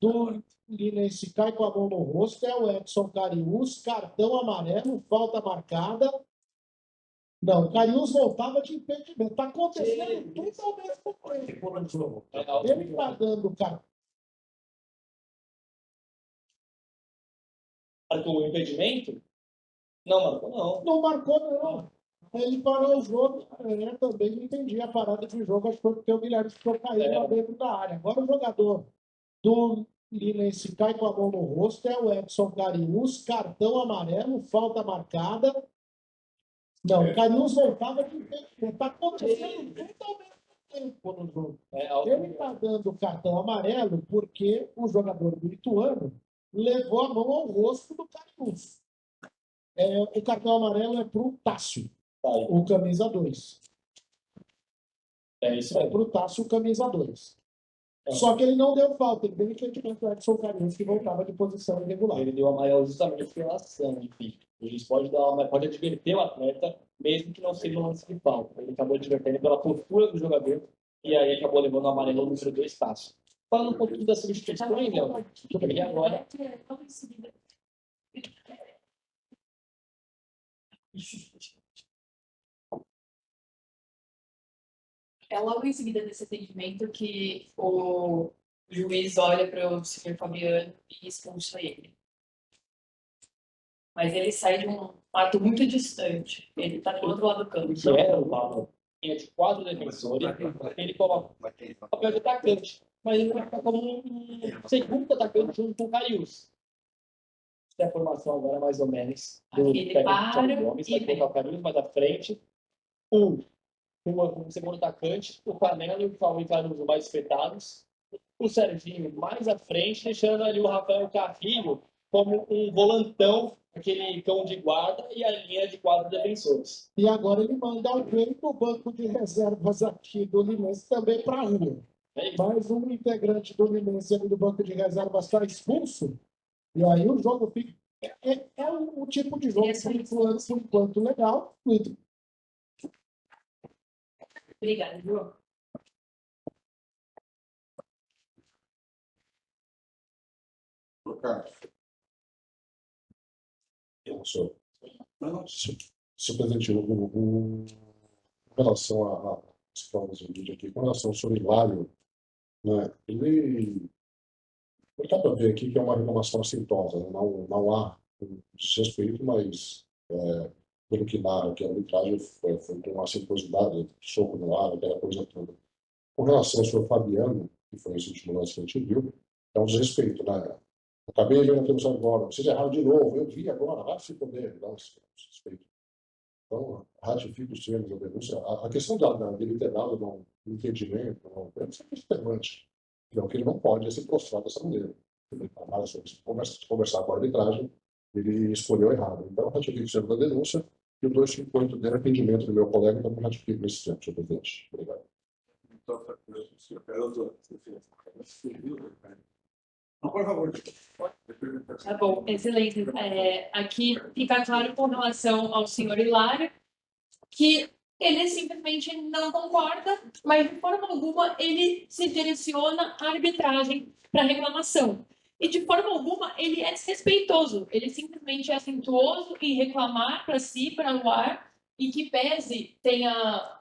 do Linense cai com a mão no rosto, é o Edson Cariús, cartão amarelo, falta marcada. Não, o Cariús voltava de impedimento. Está acontecendo tudo ao mesmo tempo. Ele está dando cartão. Marcou o impedimento? Não marcou, não. Não marcou, não. Ele parou o jogo. Eu também não entendi a parada de jogo. Acho que foi porque o Guilherme ficou caído lá dentro da área. Agora o jogador do Linense cai com a mão no rosto, é o Edson Cariús, cartão amarelo, falta marcada. Não, o Cariús voltava de impedimento. Está acontecendo tudo ao mesmo tempo no jogo. Ele está dando cartão amarelo porque o jogador do Ituano levou a mão ao rosto do Cariús. O cartão amarelo é para o Tássio, o camisa 2. Isso É para o Tássio, o camisa 2. Só que ele não deu falta, ele deu impedimento do Edson Cariús, que voltava de posição irregular. Ele deu amarelo justamente pela ação, enfim. O juiz pode adverter o atleta, mesmo que não seja um lance de falta. Ele acabou advertendo pela postura do jogador e aí acabou levando o amarelo no número 2 passos. Falando um pouquinho das substituições, Léo, e agora... É logo em seguida desse atendimento que o juiz olha para o senhor Fabiano e expulsa ele. Mas ele sai de um ato muito distante. Ele está do outro lado do campo. Que era o Paulo, tinha de 4 defensores, ele coloca o papel de atacante. Mas ele vai ficar como um segundo atacante junto com o Cariús. Essa é a formação agora, mais ou menos. Aqui ele para Gomes, vai colocar o Cariús mais à frente. O segundo atacante, o Canelo e o Caruso mais espetados, o Serginho mais à frente, deixando ali o Rafael Carrilho como um volantão, aquele cão de guarda e a linha de 4 defensores. E agora ele manda alguém para o banco de reservas aqui do Linense também para a rua. Mais um integrante do Linense ali do banco de reservas está expulso, e aí o jogo fica... É um tipo de jogo, por enquanto, legal. Obrigada, João. Senhor presidente, com relação às provas de vídeo aqui, com relação ao senhor Hilário, né, ele dá para ver aqui que é uma reclamação assintosa, né? Não há um desrespeito, mas pelo que narra que a arbitragem foi com uma assintosidade, soco no ar, aquela coisa toda. Com relação ao senhor Fabiano, que foi esse último lance que a gente viu, é um desrespeito, né? Acabei vendo a transmissão agora, vocês erraram de novo, eu vi agora, ratifica o dele, dá um desrespeito. Então, ratifica os termos da denúncia. A questão dele ter dado um entendimento, é discrepante. Não, que ele não pode se prostrar dessa maneira. Ele conversar com a arbitragem, ele escolheu errado. Então, ratifico o termo da denúncia e o 258 dele atendimento do meu colega, também ratifico esse termo, senhor presidente. Obrigado. Por favor. Tá bom, excelente. Aqui fica claro com relação ao senhor Hilário que ele simplesmente não concorda, mas de forma alguma ele se direciona à arbitragem para reclamação. E de forma alguma ele é desrespeitoso, ele simplesmente é assintoso em reclamar para si, para o ar, e que pese tenha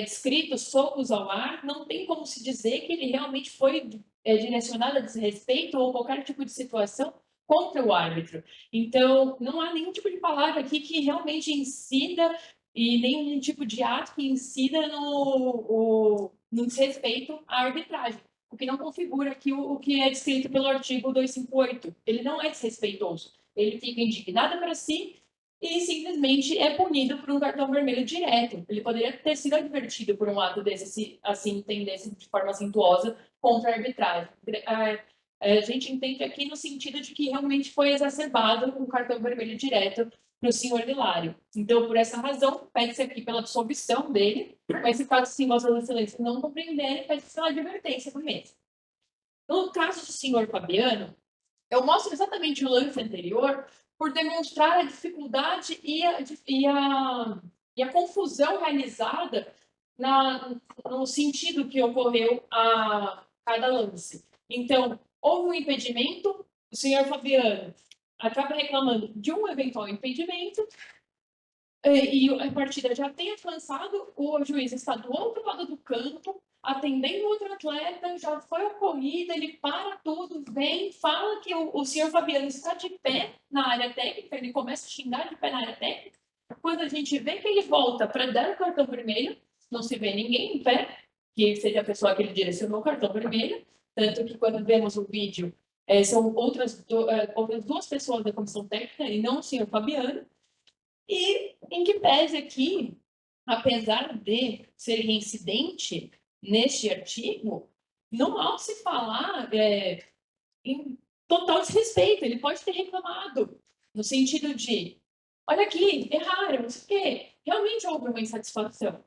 descrito socos ao ar, não tem como se dizer que ele realmente foi direcionado a desrespeito ou qualquer tipo de situação contra o árbitro. Então, não há nenhum tipo de palavra aqui que realmente incida e nenhum tipo de ato que incida no desrespeito à arbitragem, o que não configura aqui o que é descrito pelo artigo 258. Ele não é desrespeitoso, ele fica indignado para si e simplesmente é punido por um cartão vermelho direto. Ele poderia ter sido advertido por um ato desse, se assim entendesse de forma assintosa contra a arbitragem. A gente entende aqui no sentido de que realmente foi exacerbado um cartão vermelho direto para o senhor Hilário. Então, por essa razão, pede-se aqui pela absolvição dele, mas se caso sim, Vossas Excelências não compreenderem, pede-se pela advertência do mesmo. No caso do senhor Fabiano, eu mostro exatamente o lance anterior por demonstrar a dificuldade e a confusão realizada no sentido que ocorreu a cada lance. Então, houve um impedimento, o senhor Fabiano acaba reclamando de um eventual impedimento, e a partida já tem avançado, o juiz está do outro lado do campo, atendendo outro atleta, já foi ocorrida, ele para tudo, vem, fala que o senhor Fabiano está de pé na área técnica, ele começa a xingar de pé na área técnica. Quando a gente vê que ele volta para dar o cartão vermelho, não se vê ninguém em pé, que seja a pessoa que ele direcionou o cartão vermelho, tanto que quando vemos o vídeo, são outras duas pessoas da comissão técnica e não o senhor Fabiano. E em que pese aqui, apesar de ser reincidente neste artigo, não há o que se falar em total desrespeito. Ele pode ter reclamado, no sentido de, olha aqui, erraram, não sei o quê. Realmente houve uma insatisfação.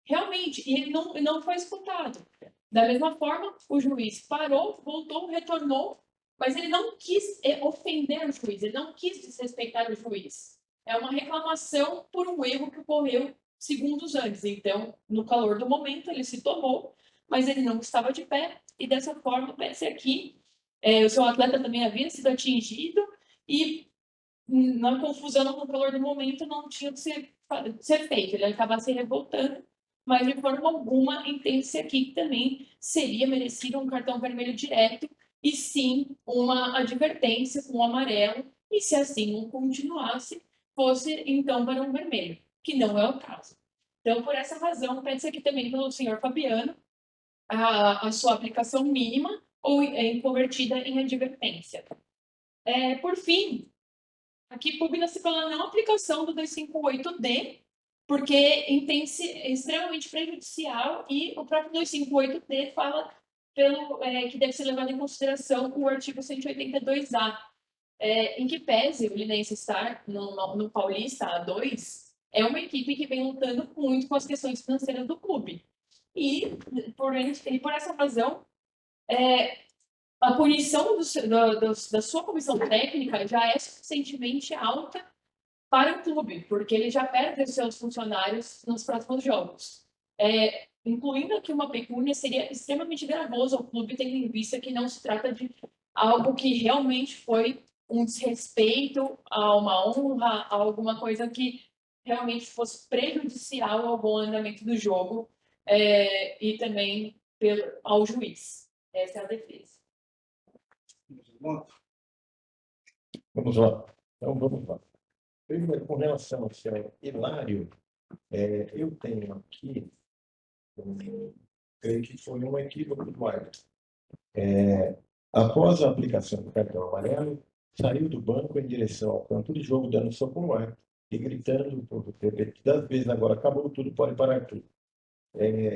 Realmente, e ele não foi escutado. Da mesma forma, o juiz parou, voltou, retornou, mas ele não quis ofender o juiz, ele não quis desrespeitar o juiz. É uma reclamação por um erro que ocorreu segundos antes. Então, no calor do momento, ele se tomou, mas ele não estava de pé, e dessa forma, parece aqui, o seu atleta também havia sido atingido, e na confusão, no calor do momento, não tinha que ser feito. Ele acaba se revoltando, mas de forma alguma entende-se aqui que também seria merecido um cartão vermelho direto, e sim uma advertência com amarelo, e se assim não continuasse, fosse então para um vermelho, que não é o caso. Então, por essa razão, pede-se aqui também pelo senhor Fabiano a sua aplicação mínima ou convertida em advertência. Por fim, aqui pugna-se pela não aplicação do 258D, porque entende-se extremamente prejudicial, e o próprio 258D fala que deve ser levado em consideração o artigo 182A, em que pese o Linense estar no Paulista A2, é uma equipe que vem lutando muito com as questões financeiras do clube. E por essa razão, a punição da sua comissão técnica já é suficientemente alta para o clube, porque ele já perde os seus funcionários nos próximos jogos. Incluindo aqui uma pecúnia, seria extremamente gravoso ao clube, tendo em vista que não se trata de algo que realmente foi um desrespeito a uma honra, a alguma coisa que realmente fosse prejudicial ao bom andamento do jogo, e também ao juiz. Essa é a defesa. Vamos lá. Então, vamos lá. Primeiro, com relação ao senhor Hilário, eu tenho aqui, creio que foi um equívoco do árbitro. Após a aplicação do cartão amarelo, saiu do banco em direção ao campo de jogo, dando soco no ar e gritando por repetidas vezes: agora acabou tudo, pode parar tudo.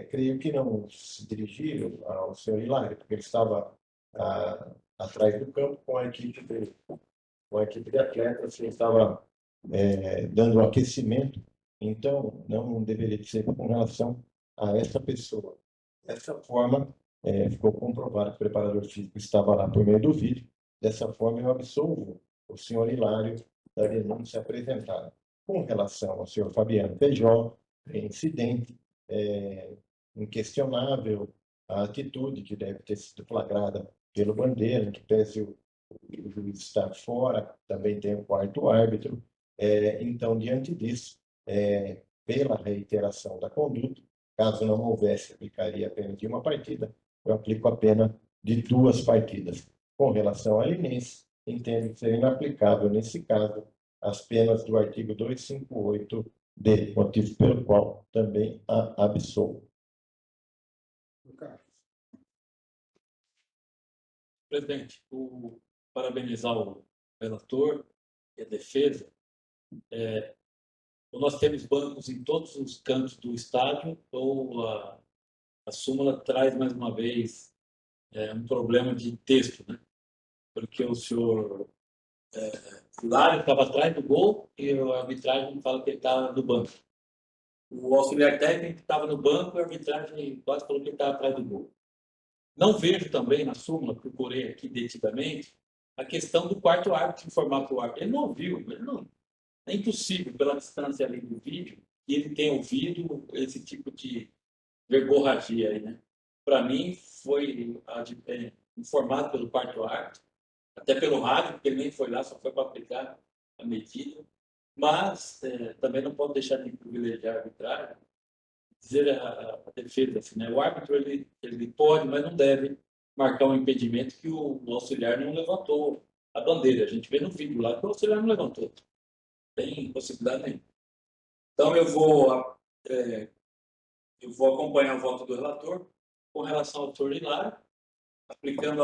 Creio que não se dirigiram ao senhor Hilário, porque ele estava atrás do campo com a equipe de atletas, que estava dando aquecimento, então não deveria ser com relação a essa pessoa. Dessa forma, ficou comprovado que o preparador físico estava lá por meio do vídeo. Dessa forma, eu absolvo o senhor Hilário da denúncia apresentada. Com relação ao senhor Fabiano Feijó, incidente, inquestionável a atitude que deve ter sido flagrada pelo Bandeira, que pese o juiz estar fora, também tem o quarto árbitro. Então, diante disso, pela reiteração da conduta, caso não houvesse, aplicaria a pena de uma partida, eu aplico a pena de 2 partidas. Com relação à Linense, entendo ser inaplicável, nesse caso, as penas do artigo 258D, motivo pelo qual também a absolvo. Presidente, parabenizar o relator e a defesa. Nós temos bancos em todos os cantos do estádio, ou a súmula traz mais uma vez um problema de texto, né? Porque o senhor Hilário estava atrás do gol e a arbitragem fala que ele estava no banco. O auxiliar técnico estava no banco e a arbitragem quase falou que ele estava atrás do gol. Não vejo também na súmula, procurei aqui detidamente, a questão do quarto árbitro informar para o árbitro. Ele não ouviu, é impossível, pela distância ali do vídeo, que ele tenha ouvido esse tipo de verborragia aí, né? Para mim, foi informado pelo quarto árbitro, até pelo rádio, porque ele nem foi lá, só foi para aplicar a medida. Mas também não pode deixar de privilegiar a arbitragem, dizer a defesa assim, né? O árbitro ele pode, mas não deve marcar um impedimento que o auxiliar não levantou a bandeira. A gente vê no vídeo lá que o auxiliar não levantou. Não tem possibilidade nenhuma. Então eu vou acompanhar o voto do relator com relação ao autor Hilário, aplicando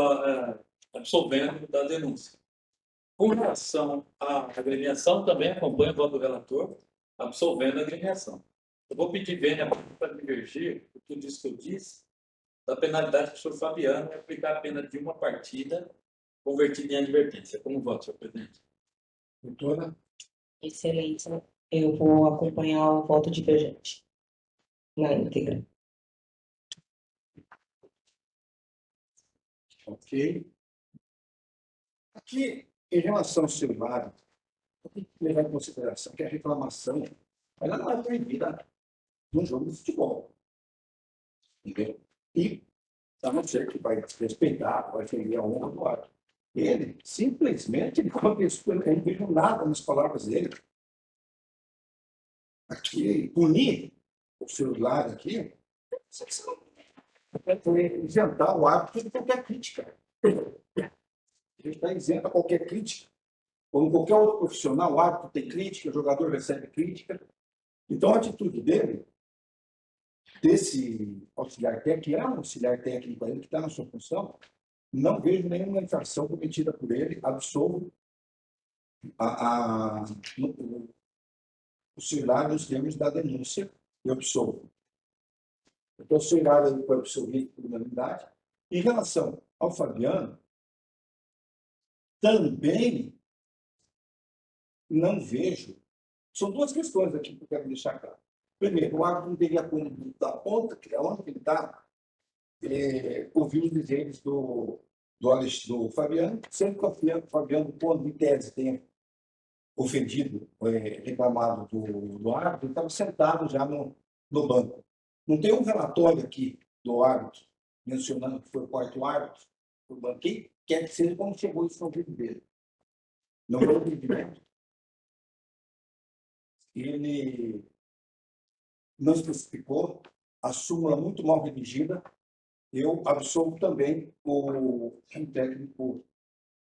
absolvendo da denúncia. Com relação à agremiação, também acompanho o voto do relator, absolvendo a agremiação. Eu vou pedir vênia para divergir, o que disse que eu disse, da penalidade do senhor Fabiano e aplicar a pena de uma partida convertida em advertência. Como voto, senhor presidente? Doutora? Excelência, eu vou acompanhar o voto divergente na íntegra. Ok. Aqui, em relação ao seu lado, tem que levar em consideração que a reclamação ela não é proibida num jogo de futebol. Entendeu? E, a não ser que vai respeitar, vai defender a honra do árbitro. Ele, simplesmente, ele contestou, eu não vejo nada nas palavras dele. Aqui, punir o seu lado aqui, é isentar o árbitro de qualquer crítica. Ele está isento a qualquer crítica. Como qualquer outro profissional, o árbitro tem crítica, o jogador recebe crítica. Então, a atitude dele, desse auxiliar técnico, que é um auxiliar técnico ainda, que está na sua função, não vejo nenhuma infração cometida por ele, absolvo o auxiliar nos termos da denúncia e absolvo. Então, o auxiliar foi absolvido por unanimidade. Em relação ao Fabiano, também não vejo. São duas questões aqui que eu quero deixar claro. Primeiro, o árbitro não teria como, da ponta, onde ele está, ouvir os dizeres do Fabiano, sempre que o Fabiano, quando em tese tenha ofendido, reclamado do árbitro, ele estava sentado já no banco. Não tem um relatório aqui do árbitro mencionando que foi o quarto árbitro do banco, quem quer que seja, como chegou isso no vídeo dele. Não é o entendimento. Ele não especificou, a súmula muito mal redigida. Eu absolvo também o técnico,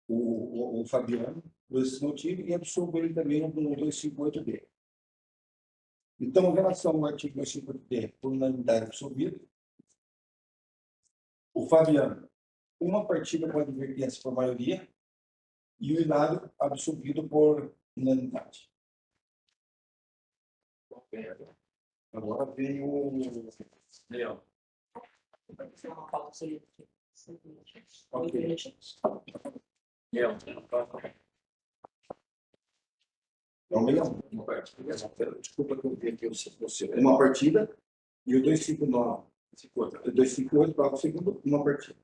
o Fabiano, por esse motivo, e absolvo ele também no 258D. Então, em relação ao artigo 258D, por unanimidade absolvida, o Fabiano, uma partida com advertência por maioria, e o Hilário absolvido por unanimidade. Agora vem o Leão. Ok. Leão. Não, Leão. Desculpa que eu vi aqui você. Uma partida e o 259. 258 para o segundo, uma partida.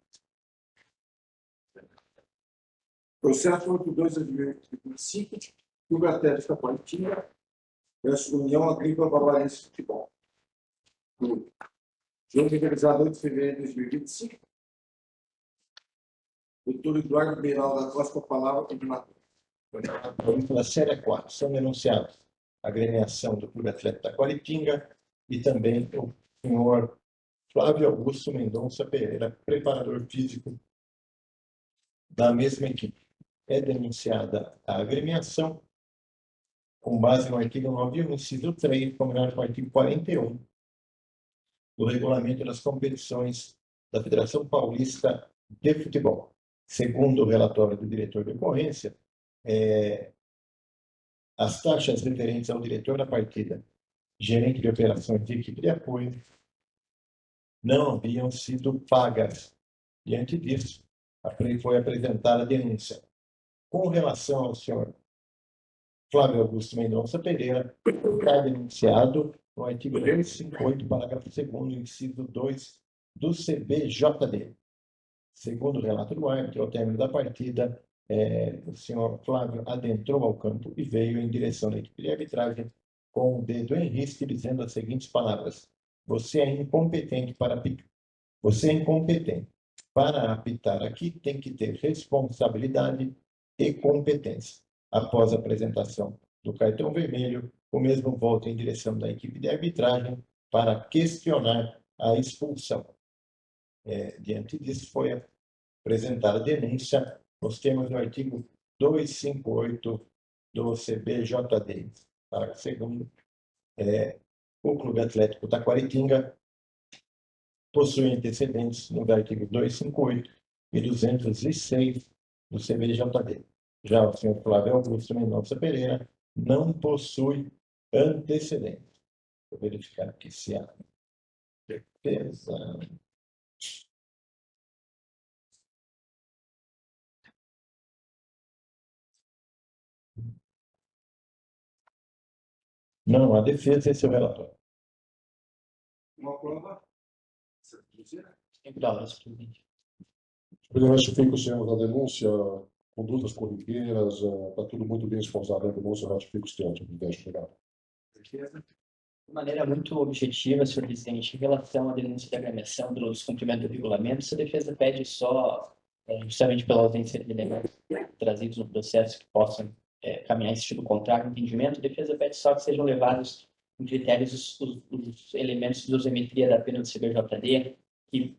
Processo 8225, Clube Atlético Paulista, versus União Agrícola Bavarense de Futebol. Jogo realizado 8 de fevereiro de 2025. Doutor Eduardo Beiral da Costa, com a palavra, coordenador. Pela série 4, são denunciados a agremiação do Clube Atlético Taquaritinga e também o senhor Flávio Augusto Mendonça Pereira, preparador físico da mesma equipe. É denunciada a agremiação com base no artigo 9º, inciso 3, combinado com o artigo 41 do Regulamento das Competições da Federação Paulista de Futebol. Segundo o relatório do diretor de ocorrência, as taxas referentes ao diretor da partida, gerente de operações de equipe de apoio, não haviam sido pagas. Diante disso, foi apresentada a denúncia. Com relação ao senhor Flávio Augusto Mendonça Pereira, está denunciado no artigo 258, parágrafo 2º, inciso 2 do CBJD. Segundo o relato do árbitro, ao término da partida, o senhor Flávio adentrou ao campo e veio em direção da equipe de arbitragem com o dedo em risco, dizendo as seguintes palavras: você é incompetente para picar. Você é incompetente. para apitar aqui tem que ter responsabilidade e competência. Após a apresentação do cartão vermelho, o mesmo volta em direção da equipe de arbitragem para questionar a expulsão. Diante disso, foi apresentada a denúncia nos termos do artigo 258 do CBJD. Parágrafo 2º, o Clube Atlético Taquaritinga possui antecedentes no artigo 258 e 206 do CBJD. Já o senhor Flávio Augusto Mendonça Pereira não possui antecedentes. Vou verificar aqui se há certeza. Não há defesa, esse é o relatório. Uma prova. Você dizer? Sem provas, presidente. Eu ratifico, senhor, a denúncia, condutas corriqueiras, está tudo muito bem esforçado na denúncia, eu ratifico os termos, presidente. Obrigado. Defesa. De maneira muito objetiva, senhor presidente, em relação à denúncia de agremiação do descumprimento do regulamento, a defesa pede só, justamente pela ausência de elementos trazidos no processo que possam caminhar em sentido contrário ao entendimento, a defesa pede só que sejam levados em critérios os elementos de dosimetria da pena do CBJD, que,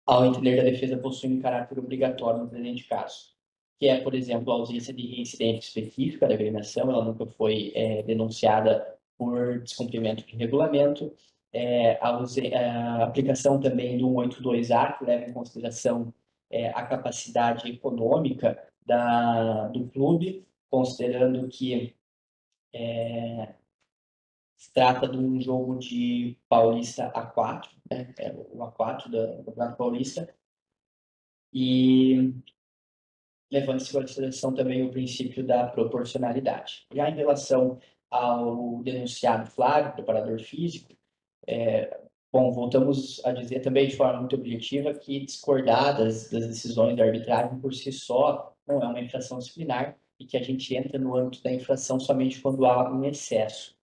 ao entender da defesa, possuem um caráter obrigatório no presente caso, que é, por exemplo, a ausência de reincidência específica da agremiação, ela nunca foi denunciada por descumprimento de regulamento, a aplicação também do 182A, que leva em consideração a capacidade econômica do clube, considerando que se trata de um jogo de Paulista A4, né? O A4 do Campeonato Paulista, e levando em consideração também o princípio da proporcionalidade. Já em relação ao denunciado Flávio, preparador físico, voltamos a dizer também de forma muito objetiva que discordar das decisões da arbitragem por si só não é uma infração disciplinar e que a gente entra no âmbito da infração somente quando há um excesso.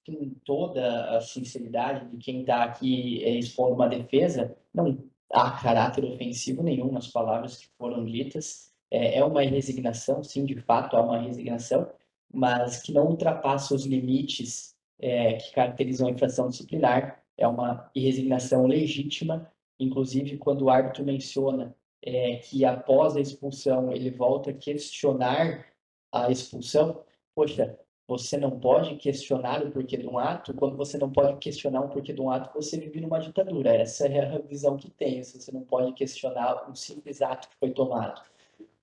Com toda a sinceridade de quem está aqui expondo uma defesa, não há caráter ofensivo nenhum nas palavras que foram ditas. É uma resignação, sim, de fato há uma resignação, mas que não ultrapassa os limites que caracterizam a infração disciplinar. É uma resignação legítima, inclusive quando o árbitro menciona que após a expulsão ele volta a questionar a expulsão. Poxa, você não pode questionar o porquê de um ato. Quando você não pode questionar o porquê de um ato, você vive numa ditadura. Essa é a visão que tenho. Você não pode questionar um simples ato que foi tomado.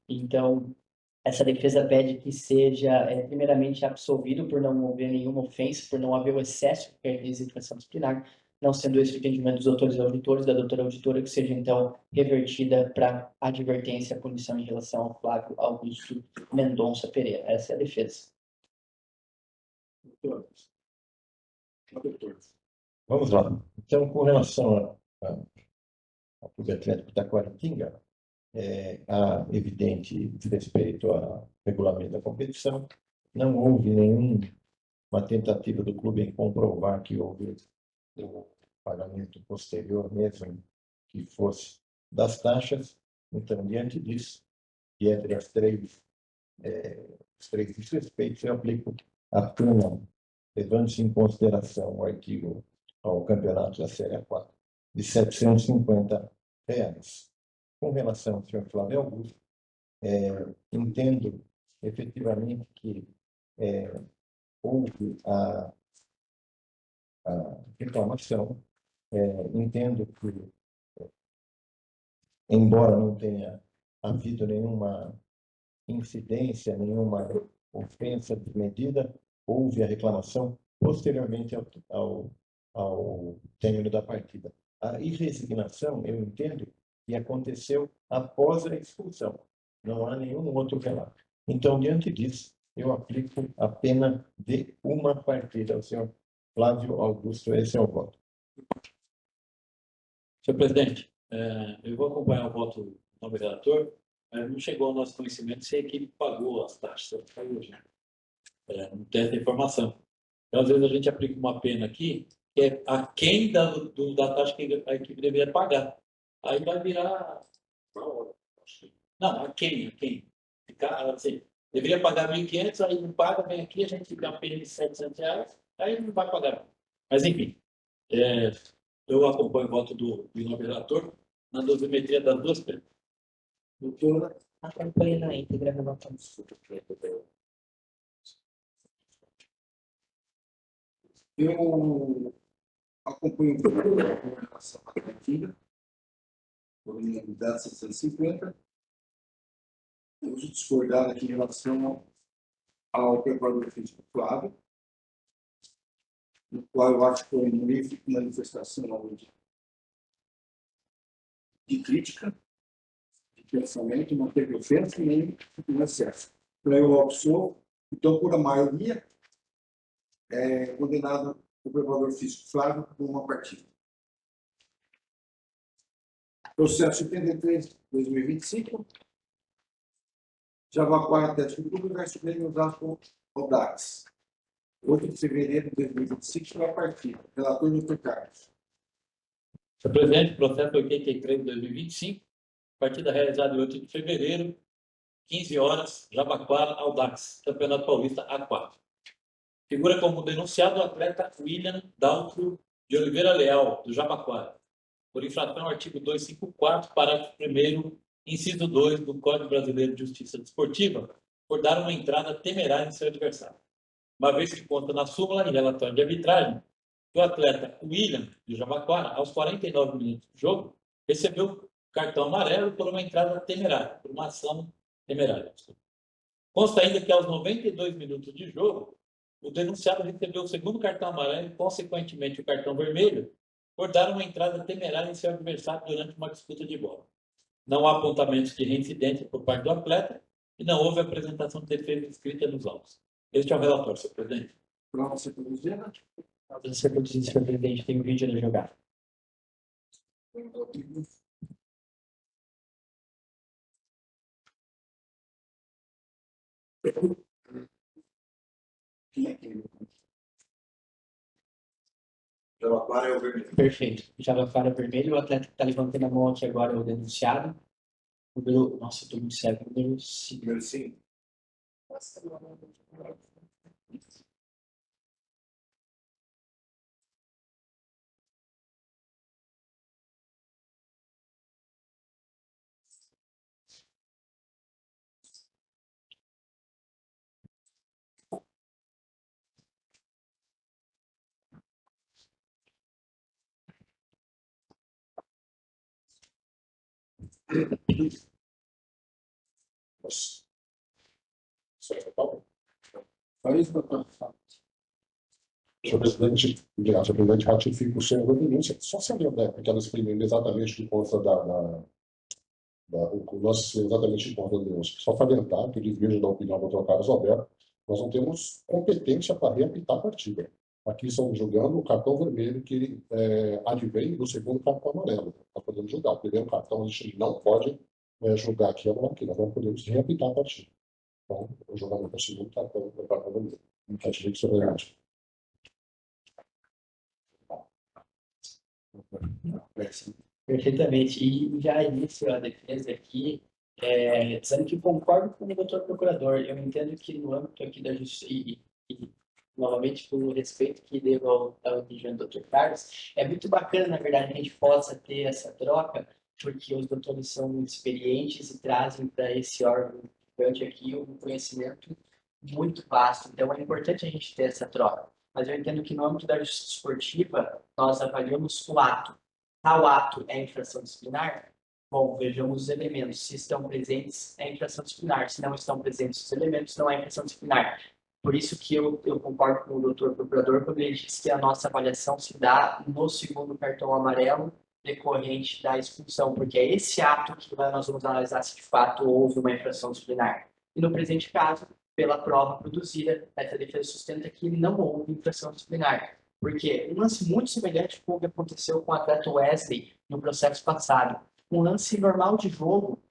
Então, essa defesa pede que seja, primeiramente, absolvido por não haver nenhuma ofensa, por não haver o excesso que caracteriza a infração disciplinar, não sendo esse o entendimento dos autores e auditores, da doutora auditora, que seja, então, revertida para advertência, punição em relação ao Flávio Augusto Mendonça Pereira. Essa é a defesa. Vamos lá. Então, com relação ao Clube Atlético Taquaritinga, há evidente respeito ao regulamento da competição. Não houve nenhuma tentativa do clube em comprovar que houve o pagamento posterior, mesmo que fosse das taxas. Então, diante disso, e entre os três desrespeitos, eu aplico a pena, levando-se em consideração o artigo ao campeonato da Série A4, de R$ 750. Com relação ao senhor Flávio Augusto, entendo efetivamente que houve a reclamação, entendo que, embora não tenha havido nenhuma incidência, nenhuma ofensa desmedida, houve a reclamação posteriormente ao término da partida. A irresignação, eu entendo, que aconteceu após a expulsão. Não há nenhum outro relato. Então, diante disso, eu aplico a pena de uma partida ao senhor Flávio Augusto. Esse é o voto. Senhor presidente, eu vou acompanhar o voto do novo relator, mas não chegou ao nosso conhecimento se a equipe pagou as taxas. Não tem essa informação. Então, às vezes, a gente aplica uma pena aqui que é aquém da taxa que a equipe deveria pagar. Aí vai virar. Não, a quem? Ficar, assim, deveria pagar 1.500, aí não paga, vem aqui, a gente fica uma pena de R$ 700, aí não vai pagar. Mas, enfim, eu acompanho o voto do novo relator na dosimetria das duas penas. Doutora, Acompanhe na íntegra a relação. eu acompanho com relação à cantina, por unidade 650. Eu vou discordar aqui em relação ao preparador físico Flávio, no qual eu acho que foi uma manifestação de crítica, de pensamento, não teve ofensa nem excesso. Eu optou, então, por a maioria, condenado o preparador físico Flávio por uma partida. Processo 73/2025. Jabaquara Atlético Clube vai subir Osasco Audax. 8 de fevereiro de 2025 pela partida. Relator Dr. Carlos. Senhor presidente, processo 83/2025, partida realizada em 8 de fevereiro, 15 horas, Jabaquara Audax, Campeonato Paulista A4. Figura como denunciado o atleta William Daltro de Oliveira Leal, do Jabaquara, por infração ao artigo 254, parágrafo 1º, inciso 2 do Código Brasileiro de Justiça Desportiva, por dar uma entrada temerária em seu adversário. Uma vez que consta na súmula em relatório de arbitragem, que o atleta William, de Jabaquara, aos 49 minutos do jogo, recebeu cartão amarelo por uma entrada temerária, por uma ação temerária. Consta ainda que aos 92 minutos de jogo, o denunciado recebeu o segundo cartão amarelo e, consequentemente, o cartão vermelho, por dar uma entrada temerária em seu adversário durante uma disputa de bola. Não há apontamentos de reincidência por parte do atleta e não houve apresentação de defesa escrita nos autos. Este é o relatório, senhor presidente. Prova ser produzida. Para ser produzido, senhor presidente, tem um vídeo a jogar. Jabaquara é o vermelho. Perfeito. Jabaquara vermelho, o atleta que está levantando a mão aqui agora é o denunciado. Nossa, eu estou muito cego. Número 5. Número 5. Senhor presidente, obrigado, senhor presidente, ratifico o senhor da denúncia. Só sabendo, né, aquelas primeiro exatamente de conta o lance exatamente de conta da denúncia. Só salientar que, divido da opinião do Dr. Carlos Alberto, nós não temos competência para reapitar a partida. Aqui estamos julgando o cartão vermelho que advém do segundo cartão amarelo. Nós podemos julgar. O primeiro cartão a gente não pode julgar aqui agora, aqui. Nós não podemos reapitar a partida. Então, o julgamento é o segundo cartão vermelho. Ratifico, senhor presidente. Perfeitamente. E já inicio a defesa aqui, dizendo que concordo com o doutor procurador. Eu entendo que no âmbito aqui da justiça, e novamente com o respeito que devo ao opinião do Dr. Carlos, é muito bacana, na verdade, a gente possa ter essa troca, porque os doutores são muito experientes e trazem para esse órgão gigante aqui um conhecimento muito vasto. Então, é importante a gente ter essa troca. Mas eu entendo que no âmbito da justiça esportiva, nós avaliamos o ato. Tal ato é infração disciplinar? Bom, vejamos os elementos. Se estão presentes, é infração disciplinar. Se não estão presentes os elementos, não é infração disciplinar. Por isso que eu concordo com o doutor procurador quando ele diz que a nossa avaliação se dá no segundo cartão amarelo decorrente da expulsão, porque é esse ato que nós vamos analisar se de fato houve uma infração disciplinar. E no presente caso, pela prova produzida, essa defesa sustenta que não houve infração disciplinar. Porque um lance muito semelhante com o que aconteceu com o atleta Wesley no processo passado. Um lance normal de jogo,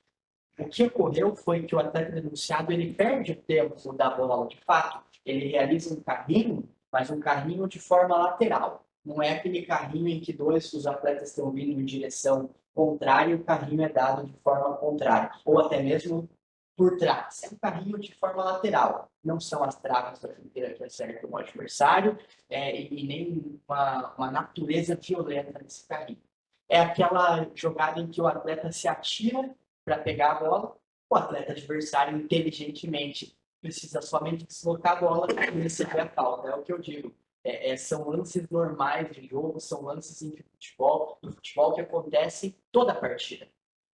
o que ocorreu foi que o atleta denunciado ele perde o tempo da bola, de fato. Ele realiza um carrinho, mas um carrinho de forma lateral. Não é aquele carrinho em que dois dos atletas estão vindo em direção contrária e o carrinho é dado de forma contrária, ou até mesmo por trás. É um carrinho de forma lateral, não são as travas da fronteira que acertam o adversário e nem uma natureza violenta nesse carrinho. É aquela jogada em que o atleta se atira para pegar a bola, o atleta adversário inteligentemente precisa somente deslocar a bola e receber a falta. É o que eu digo. São lances normais de jogo, são lances em futebol que acontecem toda a partida.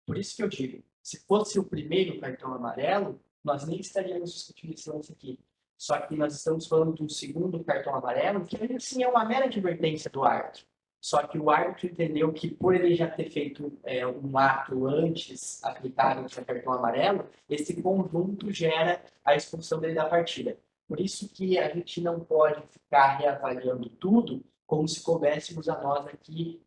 Por isso que eu digo, se fosse o primeiro cartão amarelo, nós nem estaríamos discutindo esse lance aqui. Só que nós estamos falando de um segundo cartão amarelo, que assim é uma mera advertência do árbitro. Só que o árbitro entendeu que, por ele já ter feito um ato antes aplicado no cartão amarelo, esse conjunto gera a expulsão dele da partida. Por isso que a gente não pode ficar reavaliando tudo como se couvéssemos a nós aqui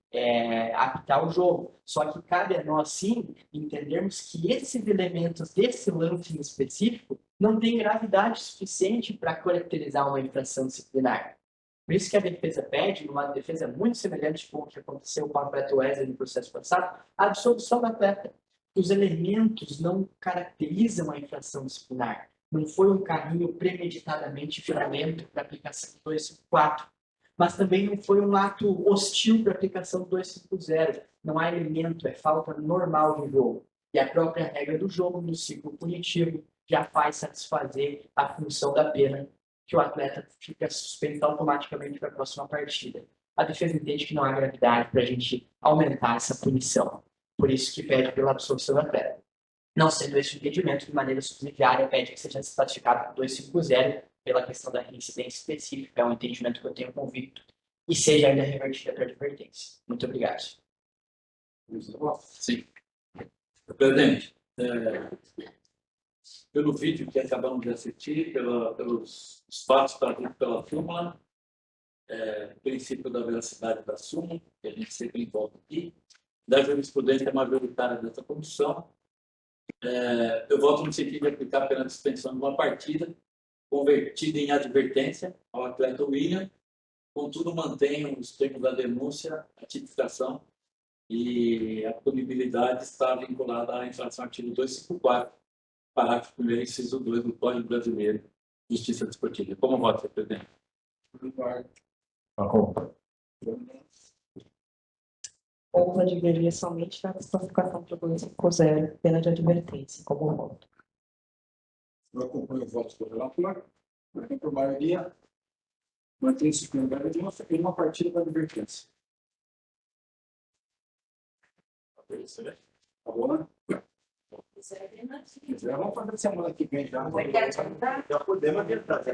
apitar o jogo. Só que cabe a nós, sim, entendermos que esses elementos desse lance em específico não têm gravidade suficiente para caracterizar uma infração disciplinar. Por isso que a defesa pede, numa defesa muito semelhante com o que aconteceu com o atleta Wesley no processo passado, a absolvição do atleta. Os elementos não caracterizam a infração disciplinar. Não foi um carrinho premeditadamente violento para aplicação do 254. Mas também não foi um ato hostil para aplicação do 250. Não há elemento, é falta normal de jogo. E a própria regra do jogo, do ciclo punitivo, já faz satisfazer a função da pena, que o atleta fica suspenso automaticamente para a próxima partida. A defesa entende que não há gravidade para a gente aumentar essa punição. Por isso que pede pela absolvição do atleta. Não sendo esse o entendimento, de maneira subsidiária, pede que seja classificado por 250 pela questão da reincidência específica, é um entendimento que eu tenho convicto, e seja ainda revertida para advertência. Muito obrigado. Sim. Presidente, pelo vídeo que acabamos de assistir, pelos fatos trazidos pela súmula, o princípio da veracidade da súmula, que a gente sempre envolve aqui, da jurisprudência majoritária dessa comissão, eu voto no sentido de aplicar a pena de suspensão de uma partida convertida em advertência ao atleta William, contudo mantenho os termos da denúncia, a tipificação e a punibilidade está vinculada à infração artigo 254, parágrafo 1º, inciso 2 do Código Brasileiro de Justiça Desportiva. Como voto, senhor presidente? Houve advertir somente na classificação para 250, pena de advertência, como voto. Eu acompanho o voto do relator, porque por maioria mantém suspendido de uma partida para advertência. Tá bom, né? Se quiser, vamos fazer semana que vem já. Já podemos adiantar.